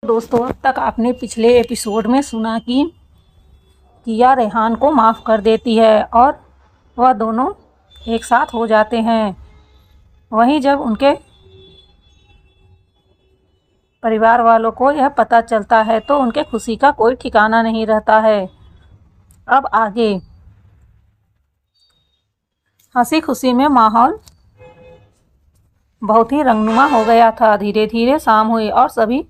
दोस्तों, अब तक आपने पिछले एपिसोड में सुना कि किया रेहान को माफ़ कर देती है और वह दोनों एक साथ हो जाते हैं। वहीं जब उनके परिवार वालों को यह पता चलता है तो उनके खुशी का कोई ठिकाना नहीं रहता है। अब आगे हंसी खुशी में माहौल बहुत ही रंगनुमा हो गया था। धीरे धीरे शाम हुई और सभी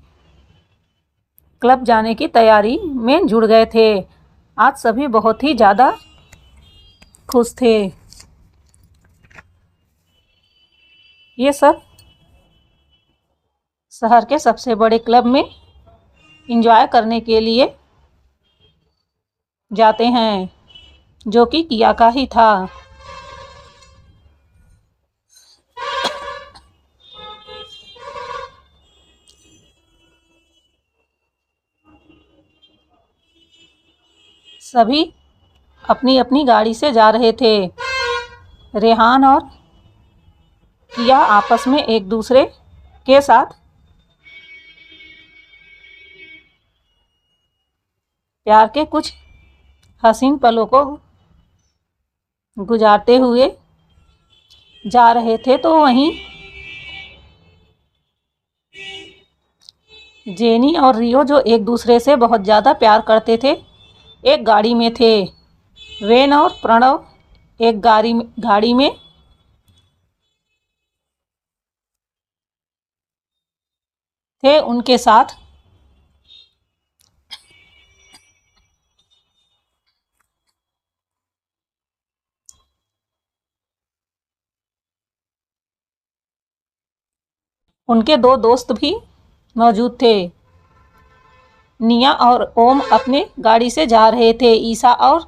क्लब जाने की तैयारी में जुड़ गए थे। आज सभी बहुत ही ज़्यादा खुश थे। ये सब शहर के सबसे बड़े क्लब में एंजॉय करने के लिए जाते हैं, जो कि किया का ही था। सभी अपनी अपनी गाड़ी से जा रहे थे। रेहान और किया आपस में एक दूसरे के साथ प्यार के कुछ हसीन पलों को गुजारते हुए जा रहे थे। तो वहीं जेनी और रियो, जो एक दूसरे से बहुत ज़्यादा प्यार करते थे, एक गाड़ी में थे। वेन और प्रणव एक गाड़ी में थे उनके साथ। उनके दो दोस्त भी मौजूद थे। निया और ओम अपने गाड़ी से जा रहे थे। ईशा और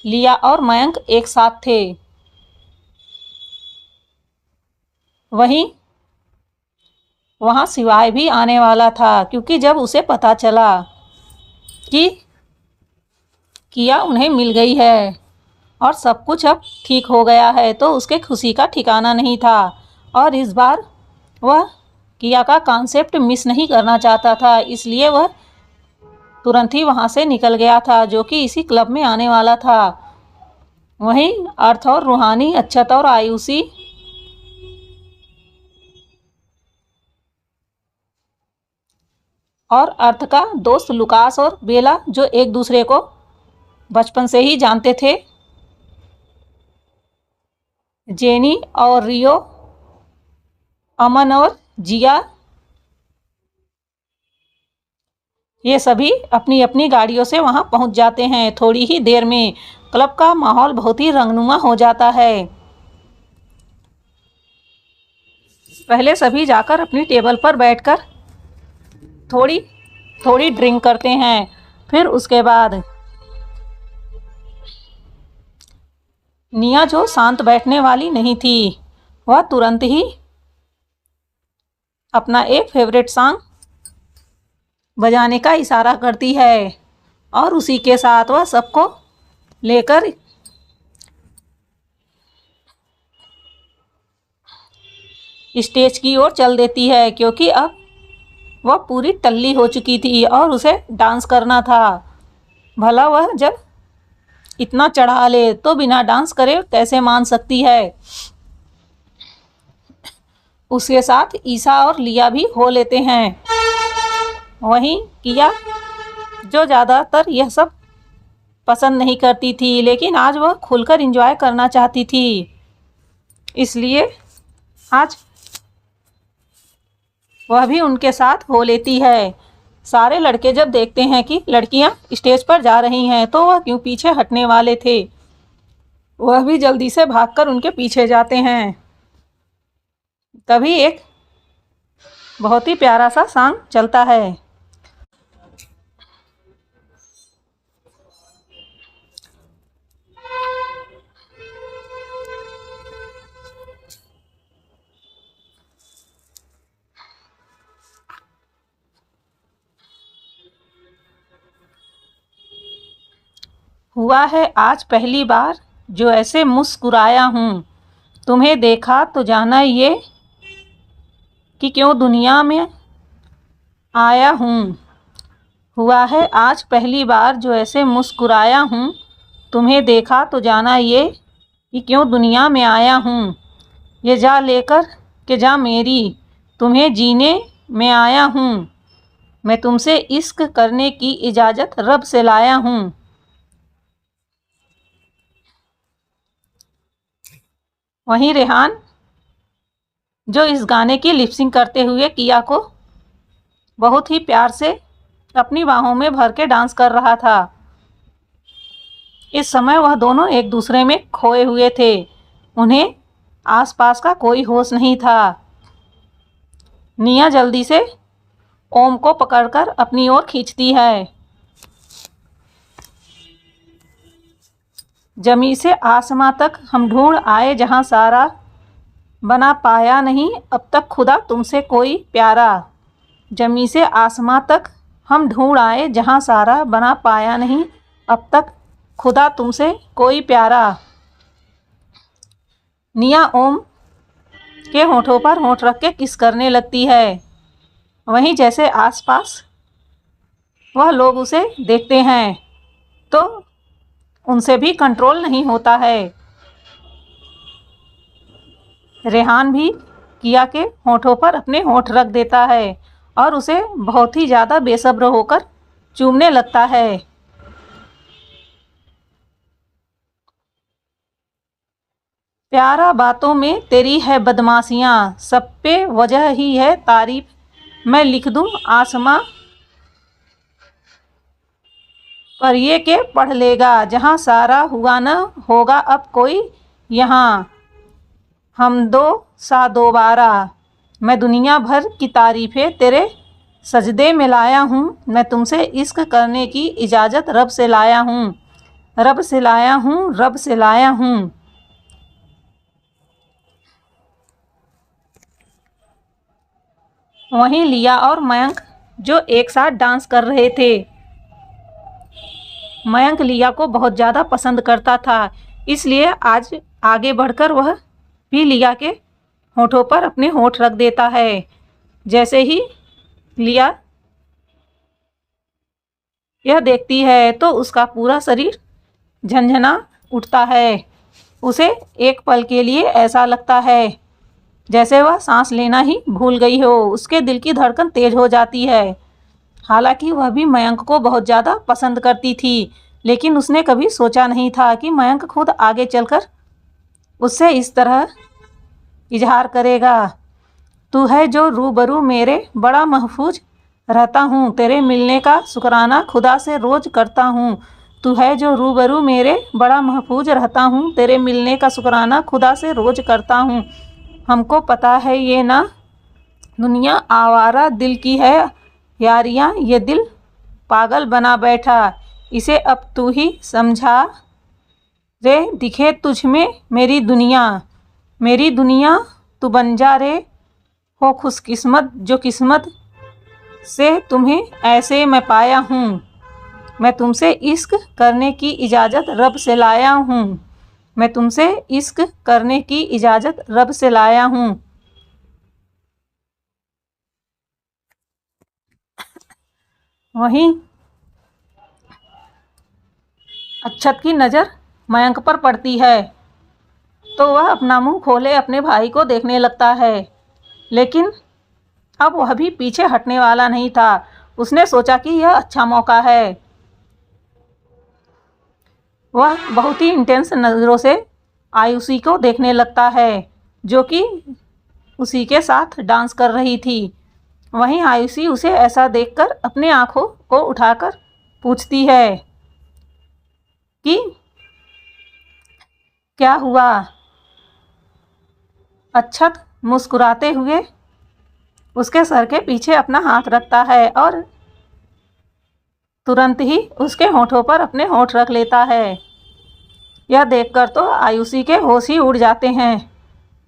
लिया और मयंक एक साथ थे। वहाँ शिवाय भी आने वाला था, क्योंकि जब उसे पता चला कि किया उन्हें मिल गई है और सब कुछ अब ठीक हो गया है, तो उसके खुशी का ठिकाना नहीं था। और इस बार वह किया का कॉन्सेप्ट मिस नहीं करना चाहता था, इसलिए वह तुरंत ही वहाँ से निकल गया था, जो कि इसी क्लब में आने वाला था। वहीं अर्थ और रूहानी, अक्षत और आयुषी और अर्थ का दोस्त लुकास और बेला, जो एक दूसरे को बचपन से ही जानते थे, जेनी और रियो, अमन और जिया, ये सभी अपनी अपनी गाड़ियों से वहां पहुंच जाते हैं। थोड़ी ही देर में क्लब का माहौल बहुत ही रंगनुमा हो जाता है। पहले सभी जाकर अपनी टेबल पर बैठकर थोड़ी थोड़ी ड्रिंक करते हैं। फिर उसके बाद निया, जो शांत बैठने वाली नहीं थी, वह तुरंत ही अपना एक फेवरेट सॉन्ग बजाने का इशारा करती है और उसी के साथ वह सबको लेकर स्टेज की ओर चल देती है, क्योंकि अब वह पूरी टल्ली हो चुकी थी और उसे डांस करना था। भला वह जब इतना चढ़ा ले तो बिना डांस करे कैसे मान सकती है। उसके साथ ईशा और लिया भी हो लेते हैं। वहीं किया, जो ज़्यादातर यह सब पसंद नहीं करती थी, लेकिन आज वह खुलकर एंजॉय करना चाहती थी, इसलिए आज वह भी उनके साथ हो लेती है। सारे लड़के जब देखते हैं कि लड़कियां स्टेज पर जा रही हैं, तो वह क्यों पीछे हटने वाले थे, वह भी जल्दी से भागकर उनके पीछे जाते हैं। तभी एक बहुत ही प्यारा सा सॉन्ग चलता है। हुआ है आज पहली बार जो ऐसे मुस्कुराया हूँ, तुम्हें देखा तो जाना ये कि क्यों दुनिया में आया हूँ। हुआ है आज पहली बार जो ऐसे मुस्कुराया हूँ। तुम्हें देखा तो जाना ये कि क्यों दुनिया में आया हूँ। ये जा लेकर के जा मेरी, तुम्हें जीने में आया हूँ। मैं तुमसे इश्क करने की इजाज़त रब से लाया हूँ। वहीं रेहान जो इस गाने की लिपसिंग करते हुए किया को बहुत ही प्यार से अपनी बाहों में भर के डांस कर रहा था। इस समय वह दोनों एक दूसरे में खोए हुए थे। उन्हें आसपास का कोई होश नहीं था। निया जल्दी से ओम को पकड़कर अपनी ओर खींचती है। जमी से आसमां तक हम ढूंढ आए जहां सारा, बना पाया नहीं अब तक खुदा तुमसे कोई प्यारा। जमी से आसमां तक हम ढूंढ आए जहां सारा, बना पाया नहीं अब तक खुदा तुमसे कोई प्यारा। निया ओम के होठों पर होठ रख के किस करने लगती है। वहीं जैसे आसपास वह लोग उसे देखते हैं तो उनसे भी कंट्रोल नहीं होता है। रेहान भी किया के होठों पर अपने होठ रख देता है और उसे बहुत ही ज़्यादा बेसब्र होकर चूमने लगता है। प्यारा बातों में तेरी है बदमाशियाँ, सब पे वजह ही है तारीफ। मैं लिख दूँ आसमां पर ये के पढ़ लेगा, जहाँ सारा हुआ न होगा अब कोई यहाँ। हम दो सा दोबारा, मैं दुनिया भर की तारीफ़ें तेरे सजदे में लाया हूँ। मैं तुमसे इश्क करने की इजाज़त रब से लाया हूँ। रब से लाया हूँ, रब से लाया हूँ। वहीं लिया और मयंक जो एक साथ डांस कर रहे थे। मयंक लिया को बहुत ज़्यादा पसंद करता था, इसलिए आज आगे बढ़कर वह भी लिया के होठों पर अपने होठ रख देता है। जैसे ही लिया यह देखती है तो उसका पूरा शरीर झंझना उठता है। उसे एक पल के लिए ऐसा लगता है जैसे वह सांस लेना ही भूल गई हो। उसके दिल की धड़कन तेज हो जाती है। हालांकि वह भी मयंक को बहुत ज़्यादा पसंद करती थी, लेकिन उसने कभी सोचा नहीं था कि मयंक खुद आगे चलकर उससे इस तरह इजहार करेगा। तू है जो रूबरू मेरे, बड़ा महफूज रहता हूँ, तेरे मिलने का शुक्राना खुदा से रोज़ करता हूँ। तू है जो रूबरू मेरे, बड़ा महफूज रहता हूँ, तेरे मिलने का शुक्राना खुदा से रोज़ करता हूँ। हमको पता है ये ना दुनिया आवारा दिल की है यारियाँ, ये दिल पागल बना बैठा, इसे अब तू ही समझा रे। दिखे तुझ में मेरी दुनिया तू बन जा रे। हो खुशकिस्मत जो किस्मत से तुम्हें ऐसे मैं पाया हूँ। मैं तुमसे इश्क करने की इजाज़त रब से लाया हूँ। मैं तुमसे इश्क करने की इजाज़त रब से लाया हूँ। वहीं अक्षत की नज़र मयंक पर पड़ती है तो वह अपना मुंह खोले अपने भाई को देखने लगता है, लेकिन अब वह भी पीछे हटने वाला नहीं था। उसने सोचा कि यह अच्छा मौका है। वह बहुत ही इंटेंस नज़रों से आयुषी को देखने लगता है जो कि उसी के साथ डांस कर रही थी। वहीं आयुषी उसे ऐसा देखकर अपने आंखों को उठाकर पूछती है कि क्या हुआ। अक्षत मुस्कुराते हुए उसके सर के पीछे अपना हाथ रखता है और तुरंत ही उसके होठों पर अपने होठ रख लेता है। यह देखकर तो आयुषी के होश ही उड़ जाते हैं।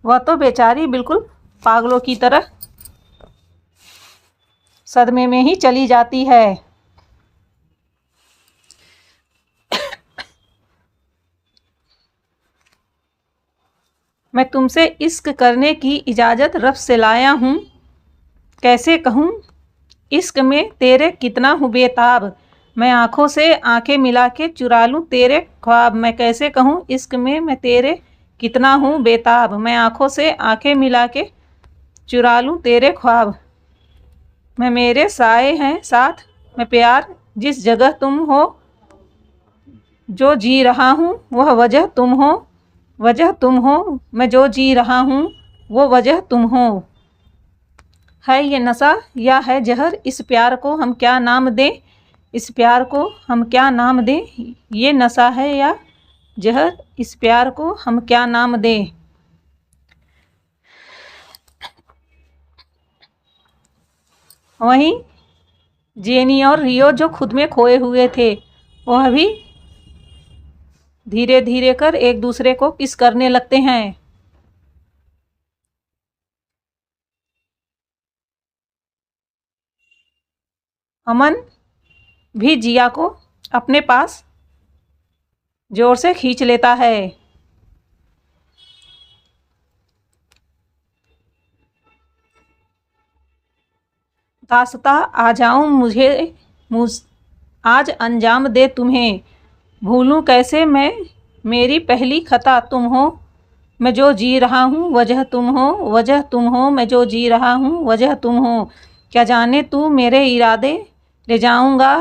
वह तो बेचारी बिल्कुल पागलों की तरह सदमे में ही चली जाती है। मैं तुमसे इश्क करने की इजाज़त रब से लाया हूँ। कैसे कहूँ इश्क में तेरे कितना हूँ बेताब, मैं आँखों से आंखें मिला के चुरा लूँ तेरे ख्वाब। मैं कैसे कहूँ इश्क में मैं तेरे कितना हूँ बेताब, मैं आँखों से आंखें मिला के चुरा लूँ तेरे ख्वाब। मैं मेरे साए हैं साथ मैं प्यार जिस जगह तुम हो, जो जी रहा हूँ वह वजह तुम हो, वजह तुम हो। मैं जो जी रहा हूँ वो वजह तुम हो। है ये नशा या है जहर, इस प्यार को हम क्या नाम दें, इस प्यार को हम क्या नाम दें। ये नशा है या जहर, इस प्यार को हम क्या नाम दें। वहीं जेनी और रियो जो खुद में खोए हुए थे, वह भी धीरे धीरे कर एक दूसरे को किस करने लगते हैं। अमन भी जिया को अपने पास जोर से खींच लेता है। दासता आ जाऊं मुझ आज अंजाम दे तुम्हें, भूलूं कैसे मैं मेरी पहली खता तुम हो। मैं जो जी रहा हूँ वजह तुम हो, वजह तुम हो। मैं जो जी रहा हूँ वजह तुम हो। क्या जाने तू मेरे इरादे ले जाऊंगा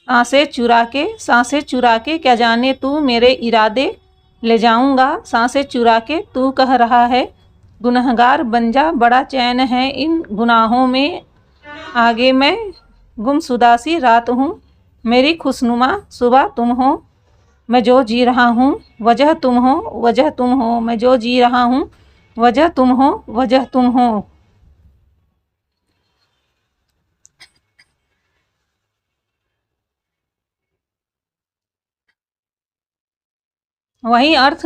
सांसें चुरा के। क्या जाने तू मेरे इरादे ले जाऊंगा सांसें चुरा के। तू कह रहा है गुनहगार बन जा, बड़ा चैन है इन गुनाहों में। आगे मैं गुमशुदा सी रात हूँ, मेरी खुशनुमा सुबह तुम हो। मैं जो जी रहा हूँ वजह तुम हो, वजह तुम हो। मैं जो जी रहा हूँ वजह तुम हो, वजह तुम हो। वही अर्थ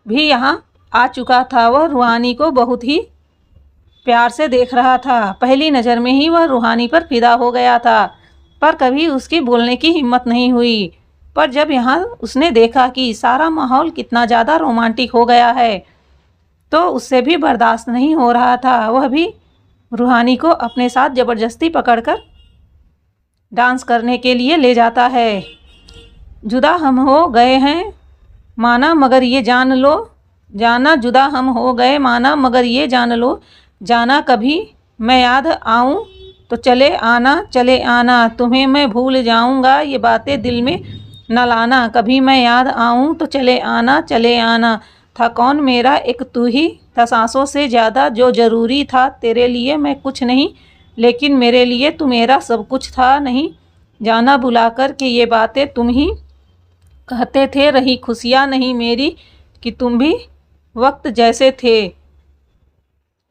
भी यहाँ आ चुका था। वह रूहानी को बहुत ही प्यार से देख रहा था। पहली नज़र में ही वह रूहानी पर फिदा हो गया था, पर कभी उसकी बोलने की हिम्मत नहीं हुई। पर जब यहाँ उसने देखा कि सारा माहौल कितना ज़्यादा रोमांटिक हो गया है, तो उससे भी बर्दाश्त नहीं हो रहा था। वह भी रूहानी को अपने साथ ज़बरदस्ती पकड़कर डांस करने के लिए ले जाता है। जुदा हम हो गए हैं माना मगर ये जान लो, जाना जुदा हम हो गए माना मगर ये जान लो। जाना कभी मैं याद आऊँ तो चले आना तुम्हें मैं भूल जाऊँगा, ये बातें दिल में न लाना। कभी मैं याद आऊँ तो चले आना। था कौन मेरा एक तू ही था, सांसों से ज़्यादा जो ज़रूरी था। तेरे लिए मैं कुछ नहीं लेकिन मेरे लिए तू मेरा सब कुछ था। नहीं जाना बुला कर के ये बातें तुम ही कहते थे, रही खुशियाँ नहीं मेरी कि तुम भी वक्त जैसे थे।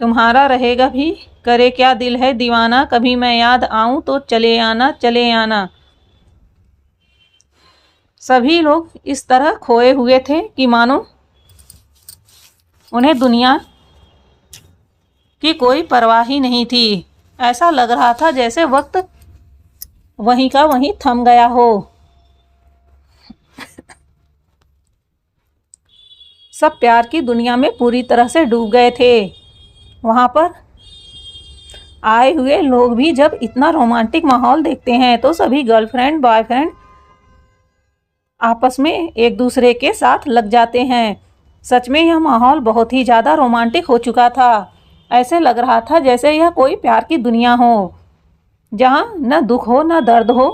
तुम्हारा रहेगा भी करे क्या दिल है दीवाना, कभी मैं याद आऊँ तो चले आना, चले आना। सभी लोग इस तरह खोए हुए थे कि मानो उन्हें दुनिया की कोई परवाह ही नहीं थी। ऐसा लग रहा था जैसे वक्त वहीं का वहीं थम गया हो। सब प्यार की दुनिया में पूरी तरह से डूब गए थे। वहाँ पर आए हुए लोग भी जब इतना रोमांटिक माहौल देखते हैं तो सभी गर्लफ्रेंड बॉयफ्रेंड आपस में एक दूसरे के साथ लग जाते हैं। सच में यह माहौल बहुत ही ज़्यादा रोमांटिक हो चुका था। ऐसे लग रहा था जैसे यह कोई प्यार की दुनिया हो, जहाँ न दुख हो न दर्द हो,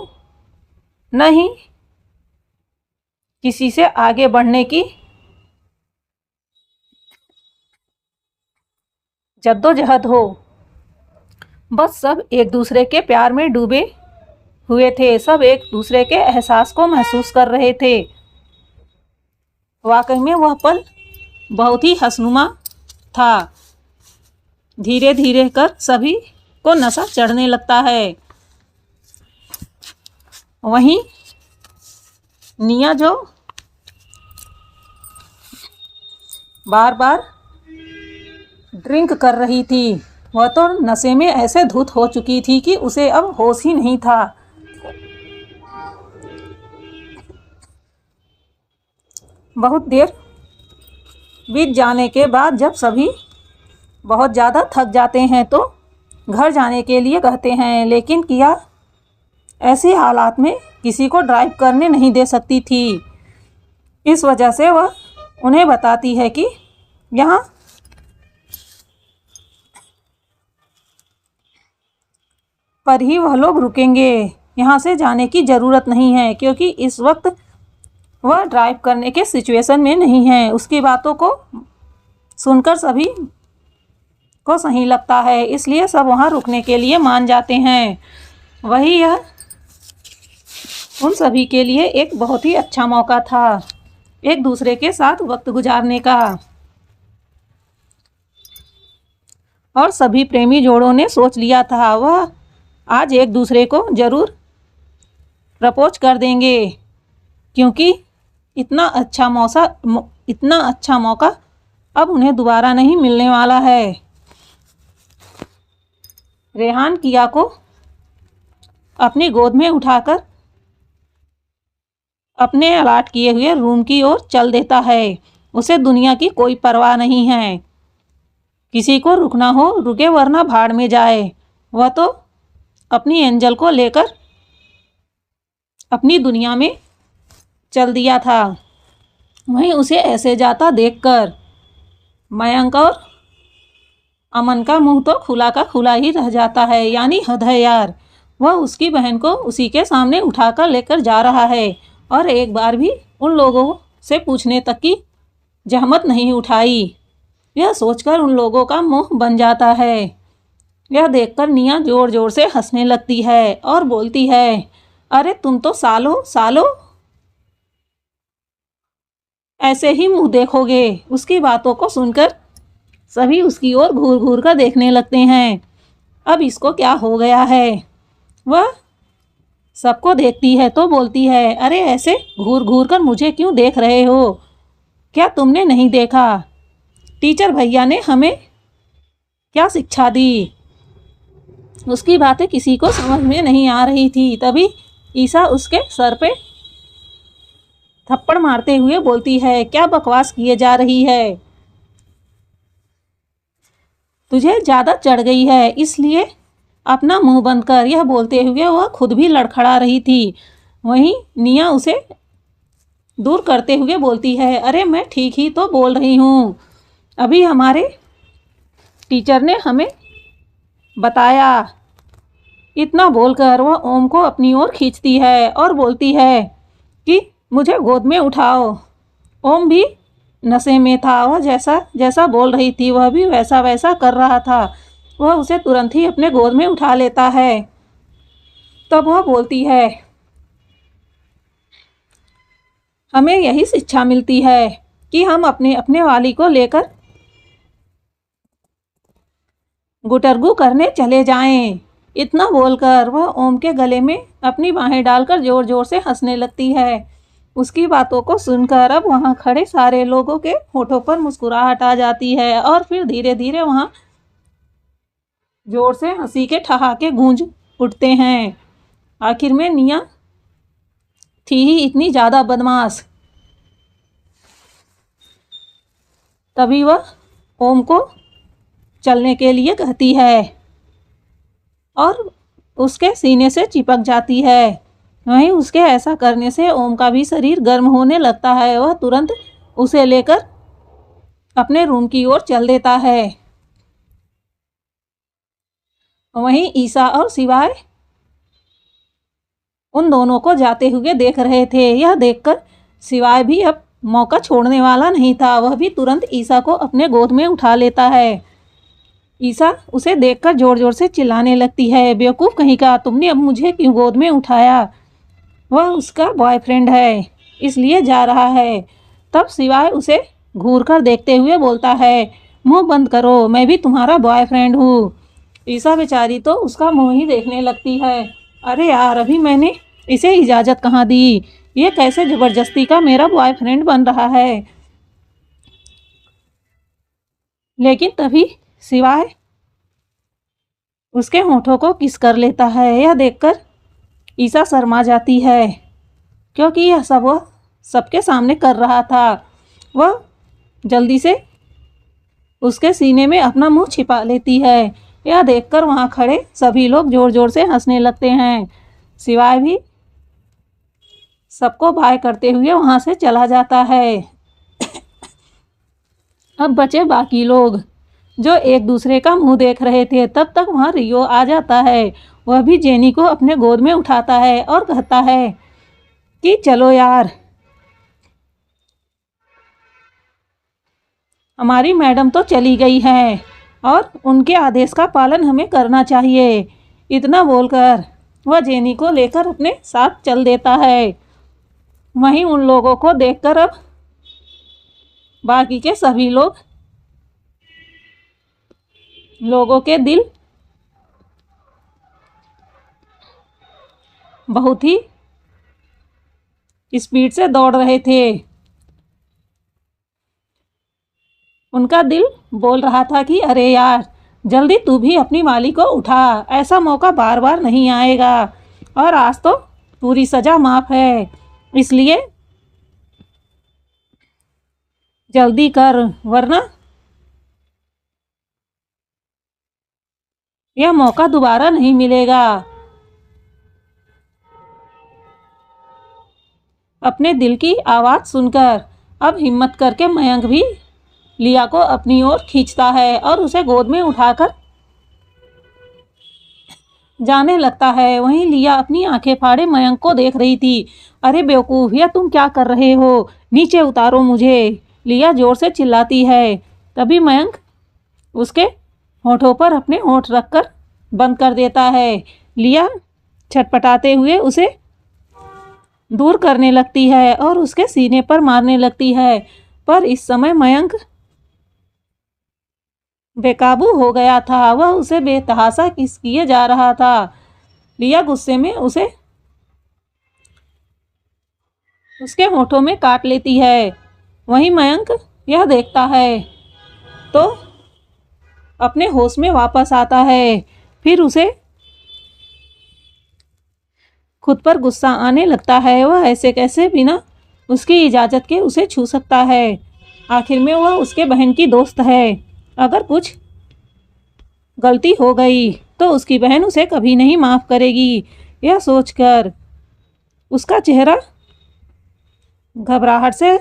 न ही किसी से आगे बढ़ने की जद्दोजहद हो। बस सब एक दूसरे के प्यार में डूबे हुए थे। सब एक दूसरे के एहसास को महसूस कर रहे थे। वाकई में वह पल बहुत ही हंसनुमा था। धीरे धीरे कर सभी को नशा चढ़ने लगता है। वहीं निया जो बार बार ड्रिंक कर रही थी, वह तो नशे में ऐसे धुत हो चुकी थी कि उसे अब होश ही नहीं था। बहुत देर बीत जाने के बाद जब सभी बहुत ज़्यादा थक जाते हैं तो घर जाने के लिए कहते हैं, लेकिन किया ऐसे हालात में किसी को ड्राइव करने नहीं दे सकती थी। इस वजह से वह उन्हें बताती है कि यहाँ पर ही वह लोग रुकेंगे, यहाँ से जाने की ज़रूरत नहीं है, क्योंकि इस वक्त वह ड्राइव करने के सिचुएशन में नहीं है। उसकी बातों को सुनकर सभी को सही लगता है, इसलिए सब वहाँ रुकने के लिए मान जाते हैं। वही यह उन सभी के लिए एक बहुत ही अच्छा मौका था एक दूसरे के साथ वक्त गुजारने का। और सभी प्रेमी जोड़ों ने सोच लिया था वह आज एक दूसरे को ज़रूर प्रपोज कर देंगे, क्योंकि इतना अच्छा मौका अब उन्हें दोबारा नहीं मिलने वाला है। रेहान किया को अपनी गोद में उठाकर अपने अलॉट किए हुए रूम की ओर चल देता है। उसे दुनिया की कोई परवाह नहीं है, किसी को रुकना हो रुके वरना भाड़ में जाए। वह तो अपनी एंजल को लेकर अपनी दुनिया में चल दिया था। वहीं उसे ऐसे जाता देखकर मयंक और अमन का मुंह तो खुला का खुला ही रह जाता है। यानी हद है यार, वह उसकी बहन को उसी के सामने उठाकर लेकर जा रहा है और एक बार भी उन लोगों से पूछने तक की जहमत नहीं उठाई। यह सोचकर उन लोगों का मुंह बन जाता है। यह देखकर निया जोर जोर से हंसने लगती है और बोलती है, अरे तुम तो सालों सालों ऐसे ही मुंह देखोगे। उसकी बातों को सुनकर सभी उसकी ओर घूर घूर कर देखने लगते हैं। अब इसको क्या हो गया है। वह सबको देखती है तो बोलती है, अरे ऐसे घूर घूर कर मुझे क्यों देख रहे हो? क्या तुमने नहीं देखा टीचर भैया ने हमें क्या शिक्षा दी? उसकी बातें किसी को समझ में नहीं आ रही थी। तभी ईसा उसके सर पे थप्पड़ मारते हुए बोलती है, क्या बकवास किए जा रही है? तुझे ज़्यादा चढ़ गई है, इसलिए अपना मुंह बंद कर। यह बोलते हुए वह खुद भी लड़खड़ा रही थी। वहीं निया उसे दूर करते हुए बोलती है, अरे मैं ठीक ही तो बोल रही हूँ, अभी हमारे टीचर ने हमें बताया। इतना बोलकर वह ओम को अपनी ओर खींचती है और बोलती है कि मुझे गोद में उठाओ। ओम भी नशे में था। वह जैसा जैसा बोल रही थी वह भी वैसा वैसा कर रहा था। वह उसे तुरंत ही अपने गोद में उठा लेता है। तब वह बोलती है, हमें यही शिक्षा मिलती है कि हम अपने अपने वाली को लेकर गुटरगू करने चले जाएं। इतना बोलकर वह ओम के गले में अपनी बाहें डालकर जोर जोर से हंसने लगती है। उसकी बातों को सुनकर अब वहाँ खड़े सारे लोगों के होठों पर मुस्कुराहट आ जाती है और फिर धीरे धीरे वहाँ जोर से हंसी के ठहाके गूंज उठते हैं। आखिर में निया थी ही इतनी ज़्यादा बदमाश। तभी वह ओम को चलने के लिए कहती है और उसके सीने से चिपक जाती है। वहीं उसके ऐसा करने से ओम का भी शरीर गर्म होने लगता है। वह तुरंत उसे लेकर अपने रूम की ओर चल देता है। वहीं ईसा और शिवाय उन दोनों को जाते हुए देख रहे थे। यह देखकर शिवाय भी अब मौका छोड़ने वाला नहीं था। वह भी तुरंत ईसा को अपने गोद में उठा लेता है। ईसा उसे देखकर जोर जोर से चिल्लाने लगती है, बेवकूफ़ कहीं का, तुमने अब मुझे क्यों गोद में उठाया? वह उसका बॉयफ्रेंड है, इसलिए जा रहा है। तब शिवाय उसे घूर कर देखते हुए बोलता है, मुंह बंद करो, मैं भी तुम्हारा बॉयफ्रेंड हूँ। ईसा बेचारी तो उसका मुंह ही देखने लगती है। अरे यार, अभी मैंने इसे इजाज़त कहाँ दी? ये कैसे ज़बरदस्ती का मेरा बॉयफ्रेंड बन रहा है? लेकिन तभी शिवाय उसके होठों को किस कर लेता है। यह देखकर ईसा शर्मा जाती है, क्योंकि यह सब वह सबके सामने कर रहा था। वह जल्दी से उसके सीने में अपना मुंह छिपा लेती है। यह देखकर वहां खड़े सभी लोग जोर जोर से हंसने लगते हैं। शिवाय भी सबको बाय करते हुए वहां से चला जाता है। अब बचे बाकी लोग जो एक दूसरे का मुंह देख रहे थे। तब तक वहां रियो आ जाता है। वह भी जेनी को अपने गोद में उठाता है और कहता है कि चलो यार, हमारी मैडम तो चली गई है और उनके आदेश का पालन हमें करना चाहिए। इतना बोलकर वह जेनी को लेकर अपने साथ चल देता है। वहीं उन लोगों को देखकर अब बाकी के सभी लोगों के दिल बहुत ही स्पीड से दौड़ रहे थे। उनका दिल बोल रहा था कि अरे यार, जल्दी तू भी अपनी माली को उठा, ऐसा मौका बार बार नहीं आएगा और आज तो पूरी सजा माफ है, इसलिए जल्दी कर वरना यह मौका दोबारा नहीं मिलेगा। अपने दिल की आवाज़ सुनकर अब हिम्मत करके मयंक भी लिया को अपनी ओर खींचता है और उसे गोद में उठाकर जाने लगता है। वहीं लिया अपनी आंखें फाड़े मयंक को देख रही थी। अरे बेवकूफ, यह तुम क्या कर रहे हो? नीचे उतारो मुझे, लिया जोर से चिल्लाती है। तभी मयंक उसके होठों पर अपने होठ रखकर बंद कर देता है। लिया छटपटाते हुए उसे दूर करने लगती है और उसके सीने पर मारने लगती है, पर इस समय मयंक बेकाबू हो गया था। वह उसे बेतहाशा किस किए जा रहा था। लिया गुस्से में उसे उसके होठों में काट लेती है। वहीं मयंक यह देखता है तो अपने होश में वापस आता है। फिर उसे खुद पर गुस्सा आने लगता है। वह ऐसे कैसे बिना उसकी इजाज़त के उसे छू सकता है? आखिर में वह उसके बहन की दोस्त है। अगर कुछ गलती हो गई तो उसकी बहन उसे कभी नहीं माफ़ करेगी। यह सोचकर उसका चेहरा घबराहट से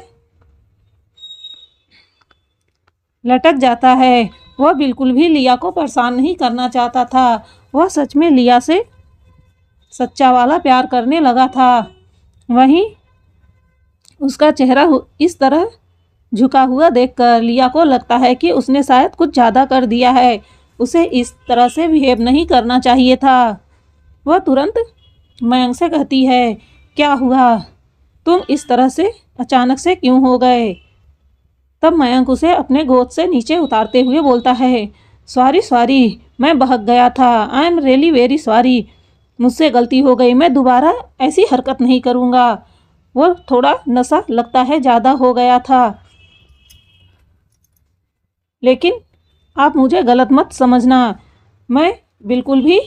लटक जाता है। वह बिल्कुल भी लिया को परेशान नहीं करना चाहता था। वह सच में लिया से सच्चा वाला प्यार करने लगा था। वहीं उसका चेहरा इस तरह झुका हुआ देखकर लिया को लगता है कि उसने शायद कुछ ज़्यादा कर दिया है। उसे इस तरह से बिहेव नहीं करना चाहिए था। वह तुरंत मयंक से कहती है, क्या हुआ? तुम इस तरह से अचानक से क्यों हो गए? तब मयंक उसे अपने गोद से नीचे उतारते हुए बोलता है, सॉरी, मैं बहक गया था। I am really very sorry, मुझसे गलती हो गई। मैं दोबारा ऐसी हरकत नहीं करूँगा। वो थोड़ा नशा लगता है ज़्यादा हो गया था, लेकिन आप मुझे गलत मत समझना। मैं बिल्कुल भी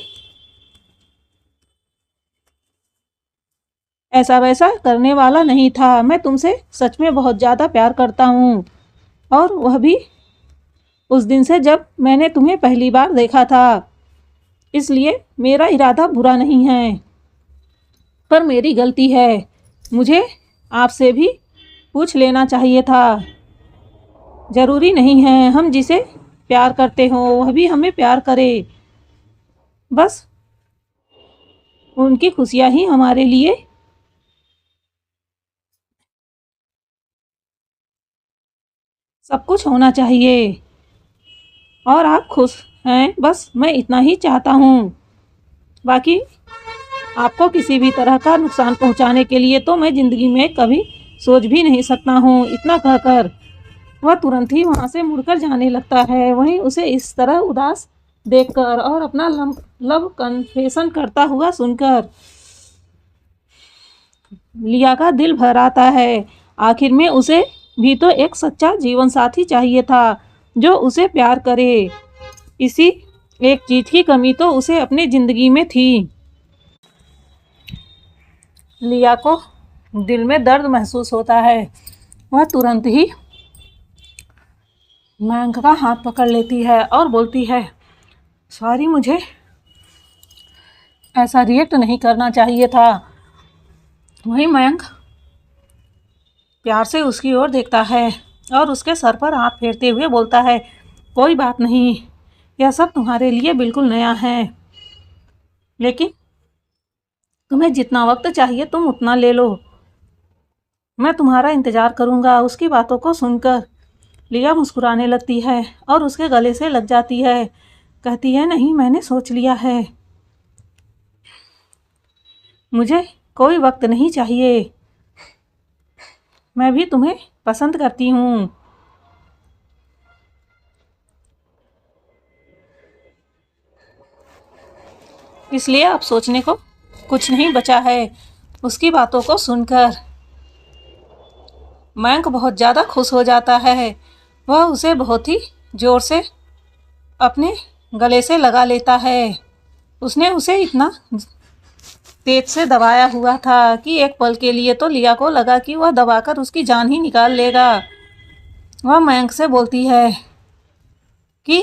ऐसा वैसा करने वाला नहीं था। मैं तुमसे सच में बहुत ज़्यादा प्यार करता हूँ, और वह भी उस दिन से जब मैंने तुम्हें पहली बार देखा था। इसलिए मेरा इरादा बुरा नहीं है, पर मेरी गलती है। मुझे आपसे भी पूछ लेना चाहिए था। ज़रूरी नहीं है हम जिसे प्यार करते हो वह भी हमें प्यार करे। बस उनकी खुशियाँ ही हमारे लिए सब कुछ होना चाहिए, और आप खुश हैं, बस मैं इतना ही चाहता हूँ। बाकी आपको किसी भी तरह का नुकसान पहुँचाने के लिए तो मैं ज़िंदगी में कभी सोच भी नहीं सकता हूँ। इतना कहकर वह तुरंत ही वहाँ से मुड़कर जाने लगता है। वहीं उसे इस तरह उदास देखकर और अपना लव कन्फेशन करता हुआ सुनकर लिया का दिल भर आता है। आखिर में उसे भी तो एक सच्चा जीवन साथी चाहिए था जो उसे प्यार करे। इसी एक चीज़ की कमी तो उसे अपनी ज़िंदगी में थी। लिया को दिल में दर्द महसूस होता है। वह तुरंत ही मयंक का हाथ पकड़ लेती है और बोलती है, सॉरी, मुझे ऐसा रिएक्ट नहीं करना चाहिए था। वहीं मयंक प्यार से उसकी ओर देखता है और उसके सर पर हाथ फेरते हुए बोलता है, कोई बात नहीं, यह सब तुम्हारे लिए बिल्कुल नया है, लेकिन तुम्हें जितना वक्त चाहिए तुम उतना ले लो, मैं तुम्हारा इंतज़ार करूँगा। उसकी बातों को सुनकर लिया मुस्कुराने लगती है और उसके गले से लग जाती है। कहती है, नहीं, मैंने सोच लिया है, मुझे कोई वक्त नहीं चाहिए, मैं भी तुम्हें पसंद करती हूँ। इसलिए अब सोचने को कुछ नहीं बचा है। उसकी बातों को सुनकर मयंक बहुत ज़्यादा खुश हो जाता है। वह उसे बहुत ही ज़ोर से अपने गले से लगा लेता है। उसने उसे इतना तेज से दबाया हुआ था कि एक पल के लिए तो लिया को लगा कि वह दबाकर उसकी जान ही निकाल लेगा। वह मयंक से बोलती है कि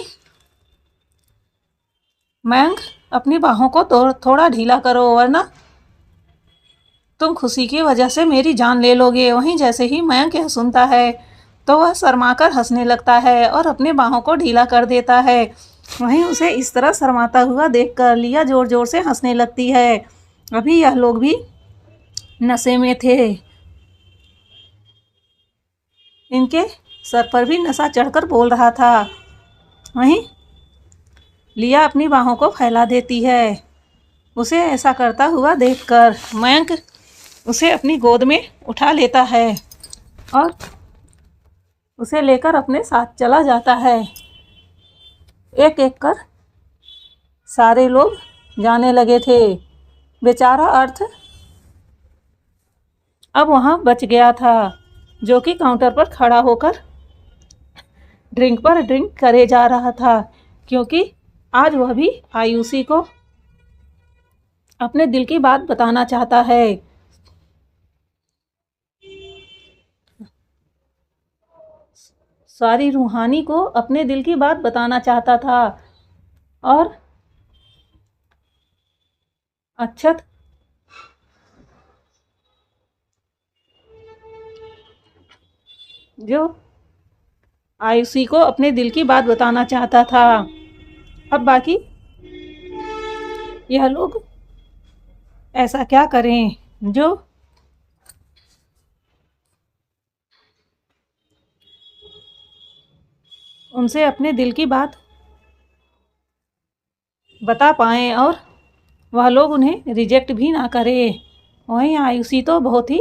मयंक, अपनी बाहों को थोड़ा ढीला करो, वरना तुम खुशी की वजह से मेरी जान ले लोगे। वहीं जैसे ही मयंक यह सुनता है तो वह शर्माकर हंसने लगता है और अपने बाहों को ढीला कर देता है। वहीं उसे इस तरह शर्माता हुआ देखकर लिया ज़ोर ज़ोर से हंसने लगती है। अभी यह लोग भी नशे में थे, इनके सर पर भी नशा चढ़कर बोल रहा था। वहीं लिया अपनी बाहों को फैला देती है। उसे ऐसा करता हुआ देखकर मयंक उसे अपनी गोद में उठा लेता है और उसे लेकर अपने साथ चला जाता है। एक एक कर सारे लोग जाने लगे थे। बेचारा अर्थ अब वहाँ बच गया था, जो कि काउंटर पर खड़ा होकर ड्रिंक पर ड्रिंक करे जा रहा था, क्योंकि आज वह भी आयुषी को अपने दिल की बात बताना चाहता है। सारी रूहानी को अपने दिल की बात बताना चाहता था और अक्षत जो आयुषी को अपने दिल की बात बताना चाहता था। अब बाकी यह लोग ऐसा क्या करें जो उनसे अपने दिल की बात बता पाएँ और वह लोग उन्हें रिजेक्ट भी ना करें। वहीं आयुषी तो बहुत ही